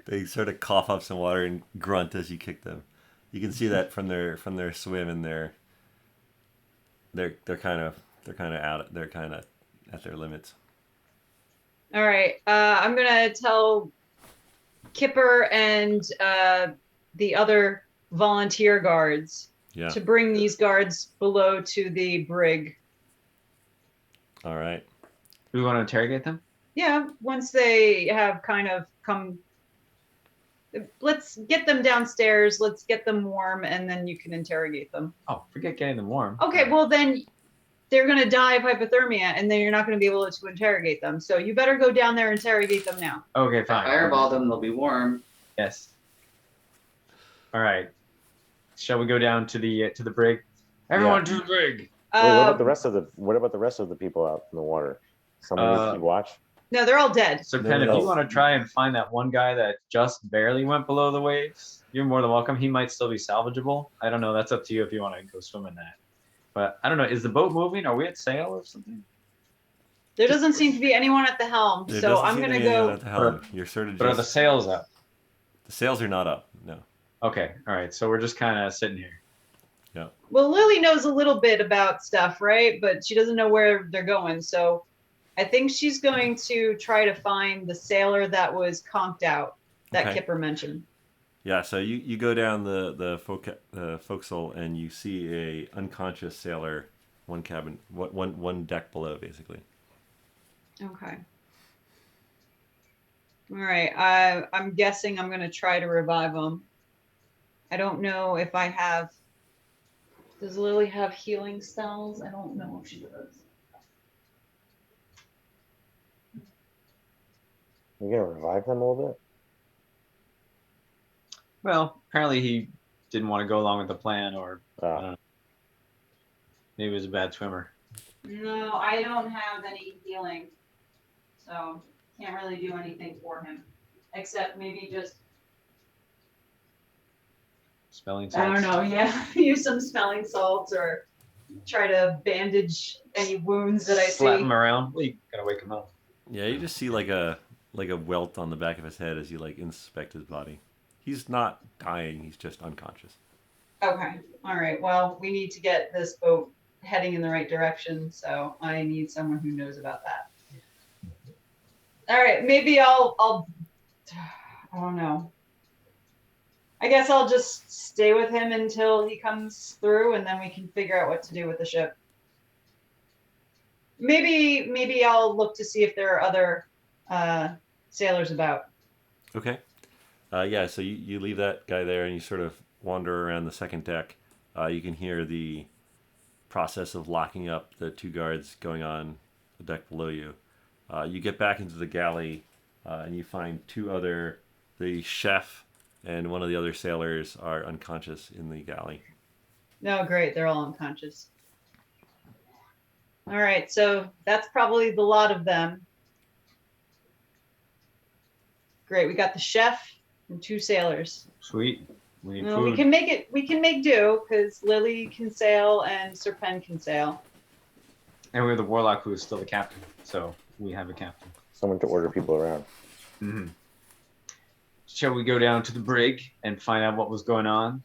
They sort of cough up some water and grunt as you kick them. You can see that from their swim, and they're kind of at their limits. All right, I'm gonna tell Kipper and the other volunteer guards Yeah. to bring these guards below to the brig. All right. Do we want to interrogate them? Yeah, once they have kind of come, let's get them downstairs, let's get them warm, and then you can interrogate them. Oh, forget getting them warm. Okay, well then they're going to die of hypothermia, and then you're not going to be able to interrogate them. So you better go down there and interrogate them now. Okay, fine. Fireball them, they'll be warm. Yes. All right. Shall we go down to the brig? Everyone to the brig. Wait, what about the rest of the people out in the water? Someone needs to keep watch. No, they're all dead. So, Pen, if No. you want to try and find that one guy that just barely went below the waves, you're more than welcome. He might still be salvageable. I don't know. That's up to you if you want to go swim in that. But I don't know. Is the boat moving? Are we at sail or something? There doesn't seem to be anyone at the helm, There so doesn't I'm seem going to to be anyone go. at the helm. You're sort of But are the just... sails up? The sails are not up. No. Okay. All right. So we're just kind of sitting here. Well, Lily knows a little bit about stuff, right? But she doesn't know where they're going. So I think she's going to try to find the sailor that was conked out that Okay. Kipper mentioned. Yeah, so you go down the forecastle and you see a unconscious sailor, one deck below, basically. Okay. All right. I'm guessing I'm going to try to revive him. I don't know if I have. Does Lily have healing spells? I don't know if she does. You gonna revive them a little bit? Well, apparently he didn't want to go along with the plan, or I don't Ah, know. Maybe he was a bad swimmer. No, I don't have any healing. So can't really do anything for him. Except maybe just, Spelling I don't salts. know, yeah, use some smelling salts or try to bandage any wounds that I Slap see. him around. Well, you gotta wake him up. Yeah, you just see like a welt on the back of his head as you like inspect his body. He's not dying, he's just unconscious. Okay. All right. Well, we need to get this boat heading in the right direction, so I need someone who knows about that. All right. Maybe I'll I don't know. I guess I'll just stay with him until he comes through, and then we can figure out what to do with the ship. Maybe I'll look to see if there are other sailors about. Okay. Yeah, so you leave that guy there and you sort of wander around the second deck. You can hear the process of locking up the two guards going on the deck below you. You get back into the galley and you find the chef and one of the other sailors are unconscious in the galley. No, great. They're all unconscious. All right. So that's probably the lot of them. Great. We got the chef and two sailors. Sweet. We need Well, food. we can make it. We can make do because Lily can sail and Sir Pen can sail. And we have the warlock who is still the captain. So we have a captain. someone to order people around. Mm-hmm. Shall we go down to the brig and find out what was going on?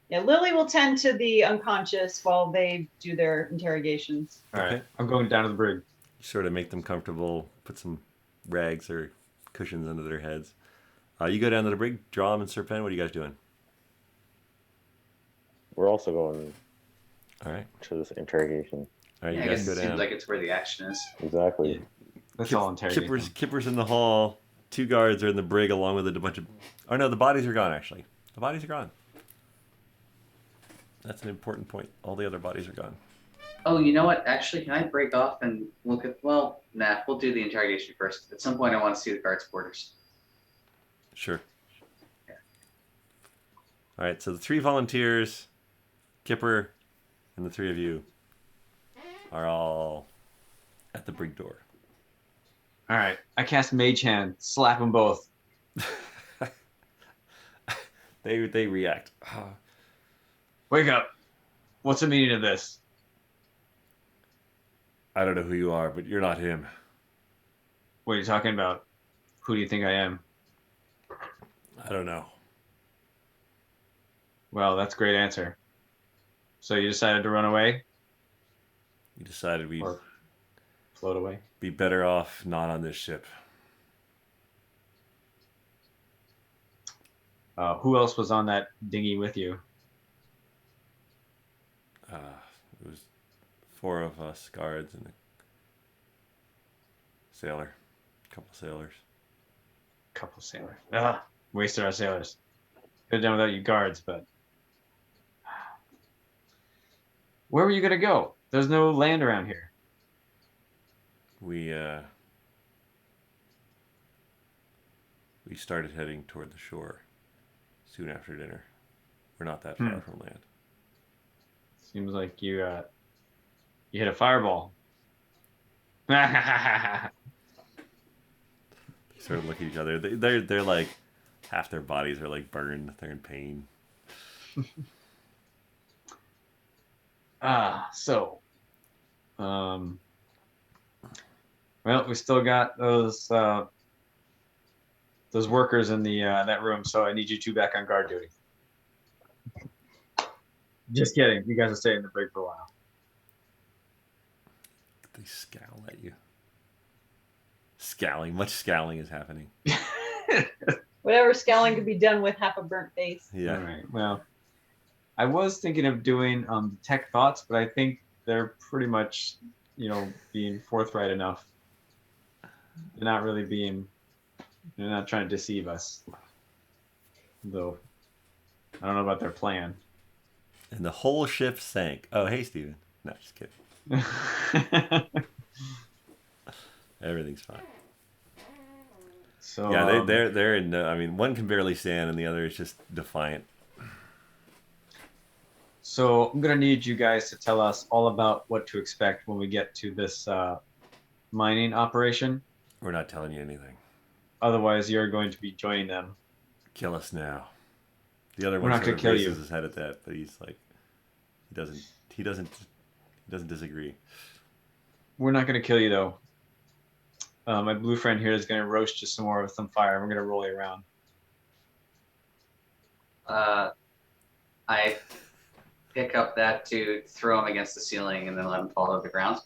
Yeah, Lily will tend to the unconscious while they do their interrogations. All right. Okay. I'm going down to the brig. You sort of make them comfortable, put some rags or cushions under their heads. You go down to the brig. Dromm and Sir Pen, what are you guys doing? We're also going All right. to this interrogation. All right, Yeah, you I guys guess go it seems down. like it's where the action is. Exactly. Yeah. That's all interrogation. Kipper's in the hall. Two guards are in the brig along with a bunch of... Oh, no, the bodies are gone, actually. The bodies are gone. That's an important point. All the other bodies are gone. Oh, you know what? Actually, can I break off and look at? Well, nah. We'll do the interrogation first. At some point, I want to see the guards' quarters. Sure. All right, so the three volunteers, Kipper, and the three of you are all at the brig door. All right. I cast Mage Hand. Slap them both. They react. Wake up. What's the meaning of this? I don't know who you are, but you're not him. What are you talking about? Who do you think I am? I don't know. Well, that's a great answer. So you decided to run away You decided we'd or float away? be better off not on this ship. Who else was on that dinghy with you? It was 4 of us guards and a sailor, a couple sailors. Couple sailors. Wasted our sailors. Could have done without you guards, but where were you gonna go? There's no land around here. We started heading toward the shore soon after dinner. We're not that far from land. Seems like you hit a fireball. Sort of look at each other. They're like half their bodies are like burned. They're in pain. Well, we still got those workers in the that room, so I need you two back on guard duty. Just kidding. You guys will stay in the brig for a while. They scowl at you. Scowling. Much scowling is happening. Whatever scowling could be done with half a burnt face. Yeah. All right. Well, I was thinking of doing tech thoughts, but I think they're pretty much, being forthright enough. They're not really being. They're not trying to deceive us. Though, I don't know about their plan. And the whole ship sank. Oh, hey, Steven. No, just kidding. Everything's fine. So yeah, they're in. I mean, one can barely stand, and the other is just defiant. So I'm gonna need you guys to tell us all about what to expect when we get to this mining operation. We're not telling you anything. Otherwise, you're going to be joining them. Kill us now. The other We're one not sort gonna of kill raises you. his head at that, but he's like, he doesn't disagree. We're not gonna kill you though. My blue friend here is gonna roast you some more with some fire. We're gonna roll you around. I pick up that to throw him against the ceiling and then let him fall to the ground.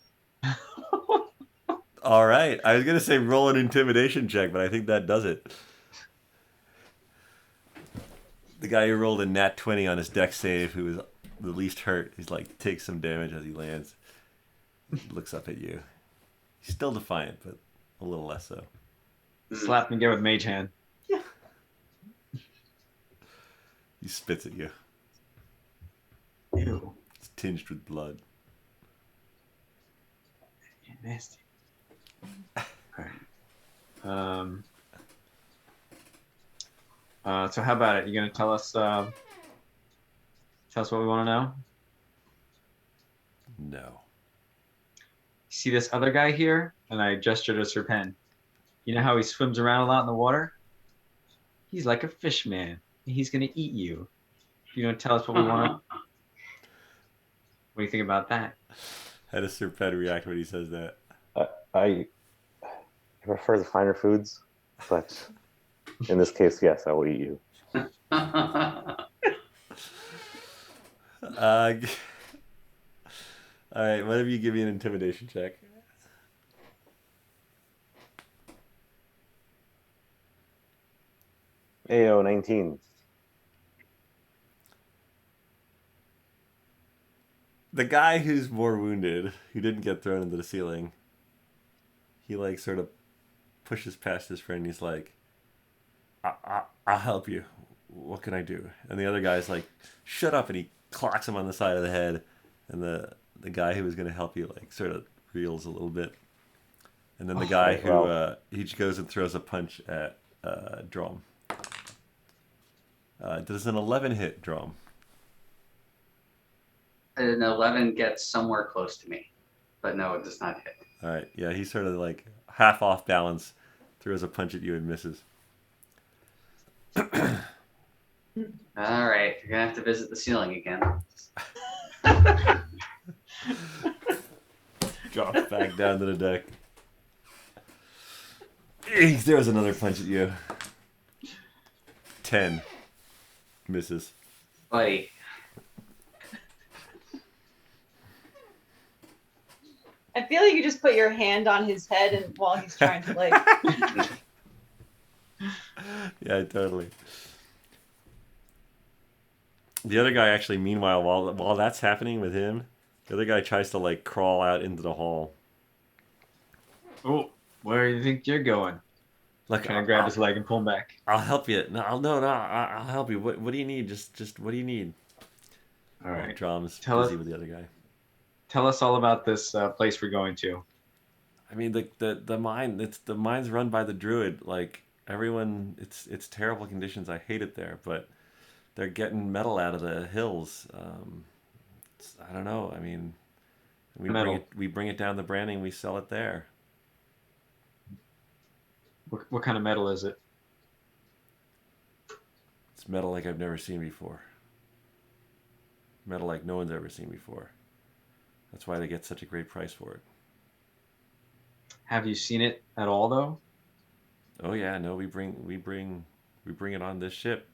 All right. I was gonna say roll an intimidation check, but I think that does it. The guy who rolled a nat 20 on his dex save, who was the least hurt, he's like takes some damage as he lands. He looks up at you. He's still defiant, but a little less so. Slap him again with mage hand. He spits at you. Ew. It's tinged with blood. Yeah, nasty. All right. So how about it? You gonna tell us what we want to know? No. See this other guy here? And I gestured to Sir Pen. You know how he swims around a lot in the water? He's like a fish man. He's gonna eat you. If you don't tell us what we want to. What do you think about that? How does Sir Ped react when he says that? I prefer the finer foods, but in this case, yes, I will eat you. All right, one of you give me an intimidation check. AO 19. The guy who's more wounded, who didn't get thrown into the ceiling, he like sort of pushes past his friend. He's like, I'll help you. What can I do? And the other guy's like, shut up. And he clocks him on the side of the head. And the guy who was going to help you like sort of reels a little bit. And then the guy who he goes and throws a punch at Dromm. Does an 11 hit Dromm? An 11 gets somewhere close to me, but no, it does not hit. All right, yeah, he's sort of like half off balance, throws a punch at you and misses. All right, you're gonna have to visit the ceiling again. Drops back down to the deck. He throws another punch at you. 10 misses. Buddy, I feel like you just put your hand on his head and while he's trying to like. Yeah, totally. The other guy actually, meanwhile, while that's happening with him, the other guy tries to like crawl out into the hall. Oh, where do you think you're going? Like, Trying to grab his leg and pull him back. I'll help you. No, I'll help you. What do you need? Just what do you need? All right. Drom's Tell busy us- with the other guy. Tell us all about this place we're going to. I mean, the mine. The mine's run by the druid. Like everyone, it's terrible conditions. I hate it there, but they're getting metal out of the hills. I don't know. I mean, we bring it down the branding. We sell it there. What kind of metal is it? It's metal like I've never seen before. Metal like no one's ever seen before. That's why they get such a great price for it. Have you seen it at all, though? Oh yeah, no, we bring it on this ship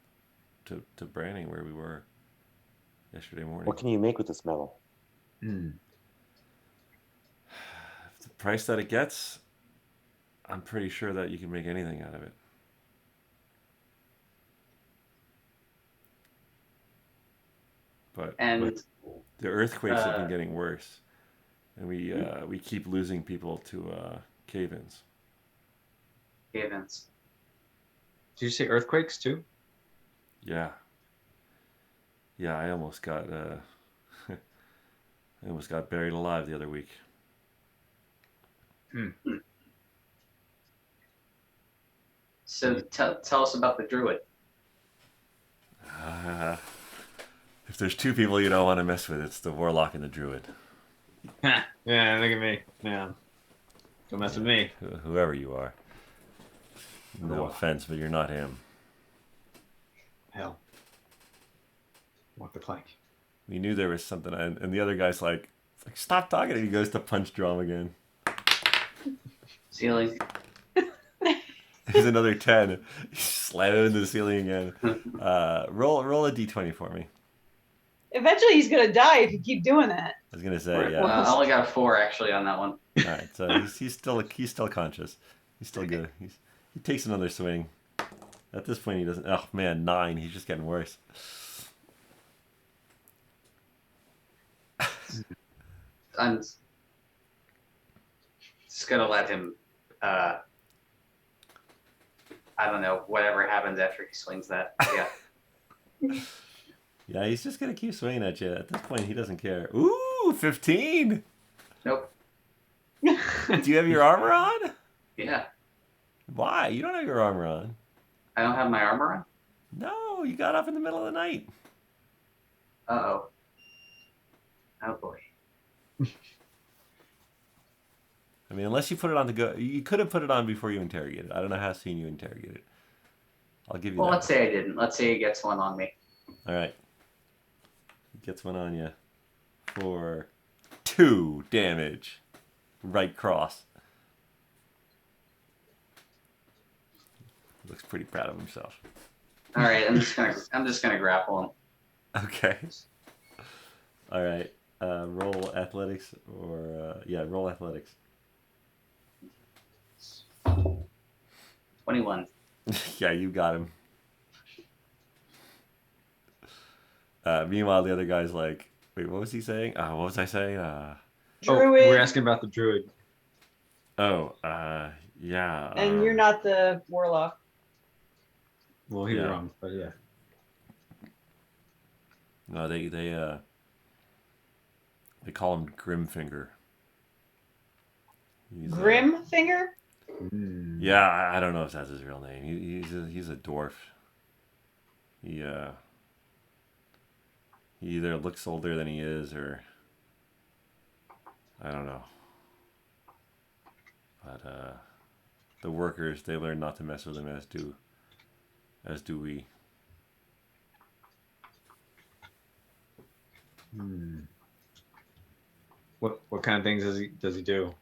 to Branning where we were yesterday morning. What can you make with this metal? Hmm. The price that it gets, I'm pretty sure that you can make anything out of it. But the earthquakes have been getting worse, and we keep losing people to cave-ins. Cave-ins. Did you say earthquakes too? Yeah. Yeah, I almost got I almost got buried alive the other week. So tell us about the druid. If there's two people you don't want to mess with, it's the warlock and the druid. Yeah, look at me. Yeah. Don't mess with me. Whoever you are. No offense, but you're not him. Hell. Walk the plank. We knew there was something, and the other guy's like stop talking, and he goes to punch Dromm again. Ceiling. There's another 10. He slam him into the ceiling again. Roll a d20 for me. Eventually, he's gonna die if you keep doing that. I was gonna say, yeah. I only got a 4 actually on that one. All right, so he's still conscious. He's still good. He takes another swing. At this point, he doesn't. Oh man, 9. He's just getting worse. I'm just gonna let him. I don't know. Whatever happens after he swings that. Yeah. Yeah, he's just gonna keep swinging at you. At this point, he doesn't care. Ooh, 15. Nope. Do you have your armor on? Yeah. Why? You don't have your armor on. I don't have my armor on. No, you got up in the middle of the night. Uh-oh. Oh boy. I mean, unless you put it on to go, you could have put it on before you interrogated. I don't know how soon you interrogated. I'll give you Well, that. let's say I didn't. Let's say he gets one on me. All right. He gets one on you for 2 damage. Right cross. Looks pretty proud of himself. All right, I'm just gonna grapple him. Okay. All right. Roll athletics or roll athletics. 21. Yeah, you got him. Meanwhile, the other guy's like, wait, what was he saying? What was I saying? Druid. We're asking about the druid. Yeah. And you're not the warlock. Well, he was Yeah. wrong, but yeah. No, they call him Grimfinger. Grim finger? Yeah, I don't know if that's his real name. He's a dwarf. He either looks older than he is, or I don't know. But the workers, they learn not to mess with him, as do we. What kind of things does he do?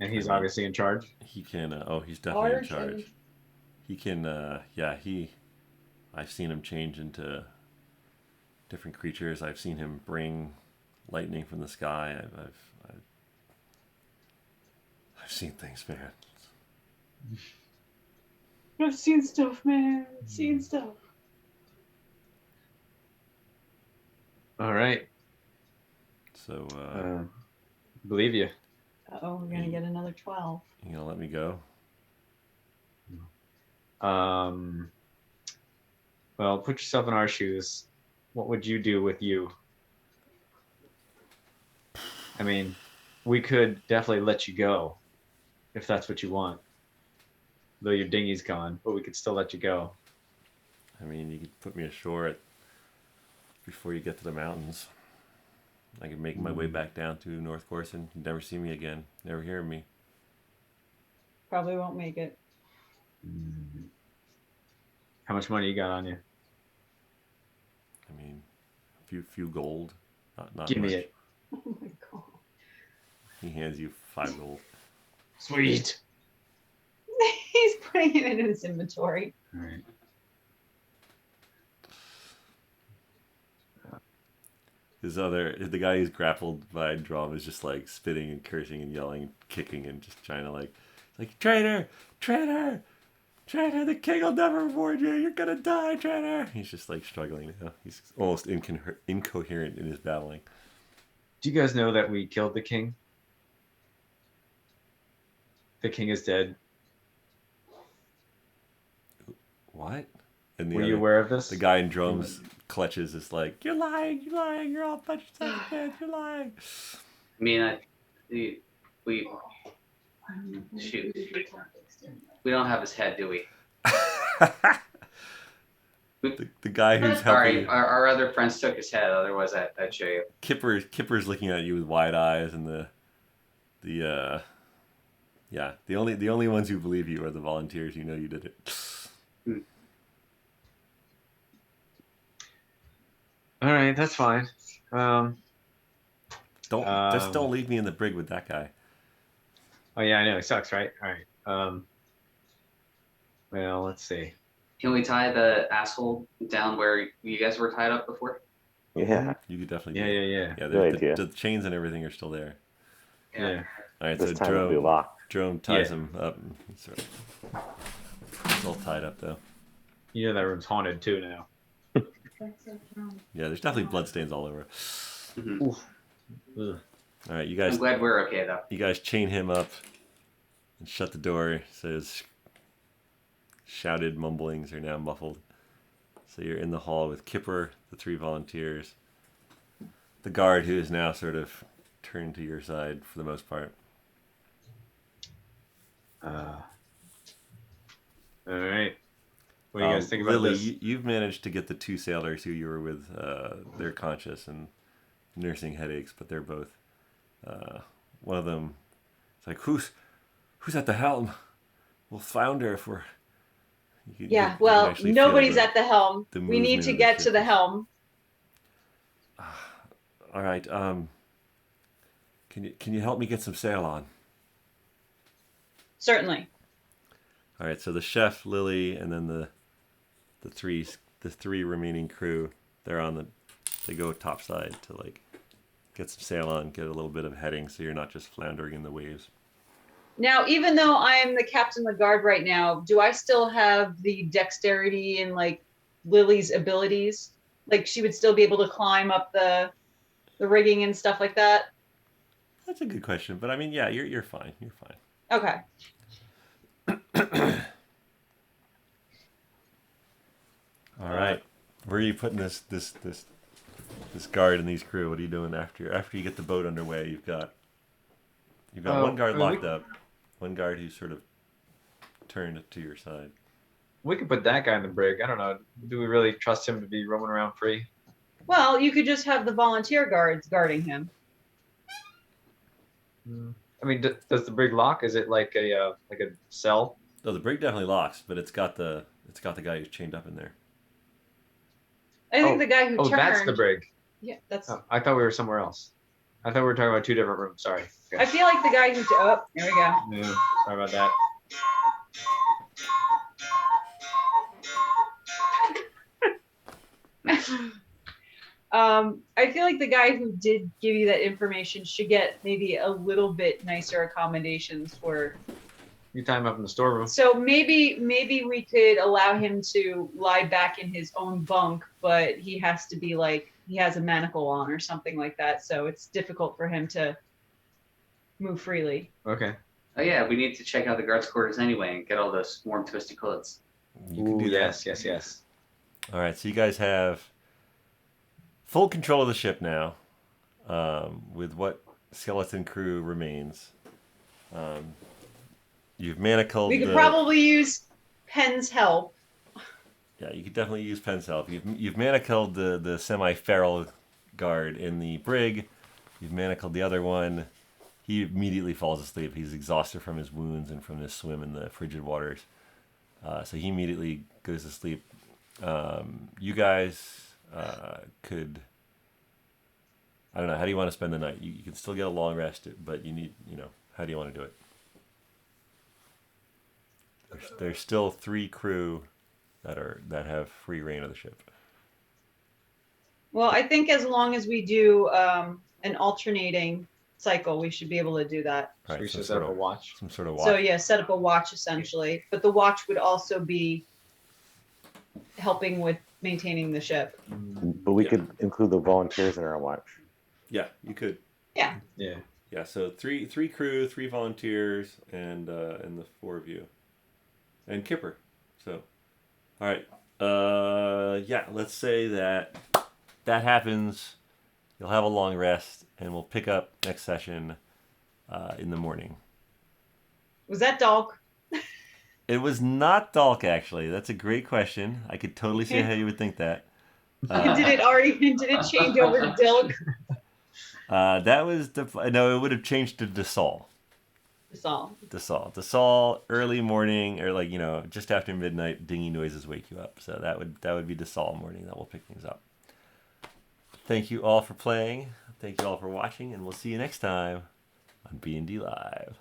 And he's obviously in charge. He can. He's definitely in Large charge. and- He can. I've seen him change into different creatures. I've seen him bring lightning from the sky. I've seen things, man. I've seen stuff, man. I've seen stuff. All right. So, Believe you. Oh, we're gonna get another 12. you gonna let me go? Well, put yourself in our shoes. What would you do with you? I mean, we could definitely let you go if that's what you want. Though your dinghy's gone, but we could still let you go. I mean, you could put me ashore before you get to the mountains. I could make my way back down to North Corson. You'd never see me again. Never hear of me. Probably won't make it. How much money you got on you? I mean, a few gold. Not Give much. me it. Oh my god. He hands you 5 gold. Sweet. He's putting it in his inventory. All right. The guy who's grappled by Dromm is just like spitting and cursing and yelling and kicking and just trying to like traitor, traitor, traitor, the king will never reward you, you're gonna die, traitor. He's just like struggling, you know? He's almost incoherent in his babbling. Do you guys know that we killed the king? The king is dead. What? And Were you aware of this? the guy in Dromm's clutches is like, you're lying, you're all a bunch of sons of bitch, you're lying. I mean, we shoot. We don't have his head, do we? The guy who's Sorry, helping you. our other friends took his head. Otherwise, I'd show you. Kipper's looking at you with wide eyes, and the only ones who believe you are the volunteers. You know you did it. All right, that's fine. Don't leave me in the brig with that guy. Oh yeah, I know. It sucks, right? All right. Well, let's see. Can we tie the asshole down where you guys were tied up before? Yeah. You could definitely. Yeah. Yeah, Good idea. the chains and everything are still there. Yeah. All right, This so time it'll be locked. Jerome ties Yeah. him up. It's all tied up though. You know that room's haunted too now. Yeah, there's definitely bloodstains all over. Mm-hmm. Oof. Ugh. All right, you I'm guys. glad we're okay though. You guys chain him up and shut the door so his shouted mumblings are now muffled. So you're in the hall with Kipper, the 3 volunteers, the guard who is now sort of turned to your side for the most part. All right. What do you guys think about Lily, this? you've managed to get the 2 sailors who you were with. They're conscious and nursing headaches, but they're both. One of them is like, who's at the helm? We'll flounder if we're. Yeah, you well, can actually nobody's feel at the helm. the We need movement to of the get to ship. the helm. All right. Can you help me get some sail on? Certainly. All right. So the chef, Lily, and then the 3 remaining crew, they go topside to like get some sail on, get a little bit of heading, so you're not just floundering in the waves. Now, even though I am the captain of the guard right now, do I still have the dexterity and like Lily's abilities? Like she would still be able to climb up the rigging and stuff like that? That's a good question, but I mean, yeah, you're fine. You're fine. Okay. All right. Where are you putting this guard and these crew? What are you doing after you get the boat underway? You've got one guard locked up, one guard who's sort of turned to your side. We could put that guy in the brig. I don't know. Do we really trust him to be roaming around free? Well, you could just have the volunteer guards guarding him. I mean, does the brig lock? Is it like a cell? No, the brig definitely locks, but it's got the guy who's chained up in there. I think the guy who turned. That's the brig. Yeah, that's. Oh, I thought we were somewhere else. I thought we were talking about 2 different rooms. Sorry. Okay. I feel like the guy who. Oh, there we go. Yeah, sorry about that. I feel like the guy who did give you that information should get maybe a little bit nicer accommodations for You tie him up in the storeroom. So maybe we could allow him to lie back in his own bunk, but he has to be like he has a manacle on or something like that. So it's difficult for him to move freely. Okay. Oh yeah, we need to check out the guards' quarters anyway and get all those warm, twisty clothes. You can do that. Yes. All right, so you guys have full control of the ship now, with what skeleton crew remains. You've manacled. We could probably use Penn's help. Yeah, you could definitely use Penn's help. You've manacled the semi-feral guard in the brig. You've manacled the other one. He immediately falls asleep. He's exhausted from his wounds and from his swim in the frigid waters. So he immediately goes to sleep. You guys could... I don't know. How do you want to spend the night? You can still get a long rest, but you need, how do you want to do it? There's still 3 crew that have free reign of the ship. Well, I think as long as we do an alternating cycle, we should be able to do that. So Right, we some should set sort up a of watch. some sort of watch. So yeah, set up a watch essentially, but the watch would also be helping with maintaining the ship. But we could include the volunteers in our watch. Yeah, you could. Yeah. Yeah, so three crew, 3 volunteers, and the 4 of you, and Kipper. So, all right. Yeah, let's say that happens. You'll have a long rest, and we'll pick up next session in the morning. Was that Dalk? It was not Dalk, actually. That's a great question. I could totally see how you would think that. Did it change over to Dilk? That was no. It would have changed to Desal. Desal. Early morning, or just after midnight. Dingy noises wake you up. So that would be Desal morning. That will pick things up. Thank you all for playing. Thank you all for watching, and we'll see you next time on BND Live.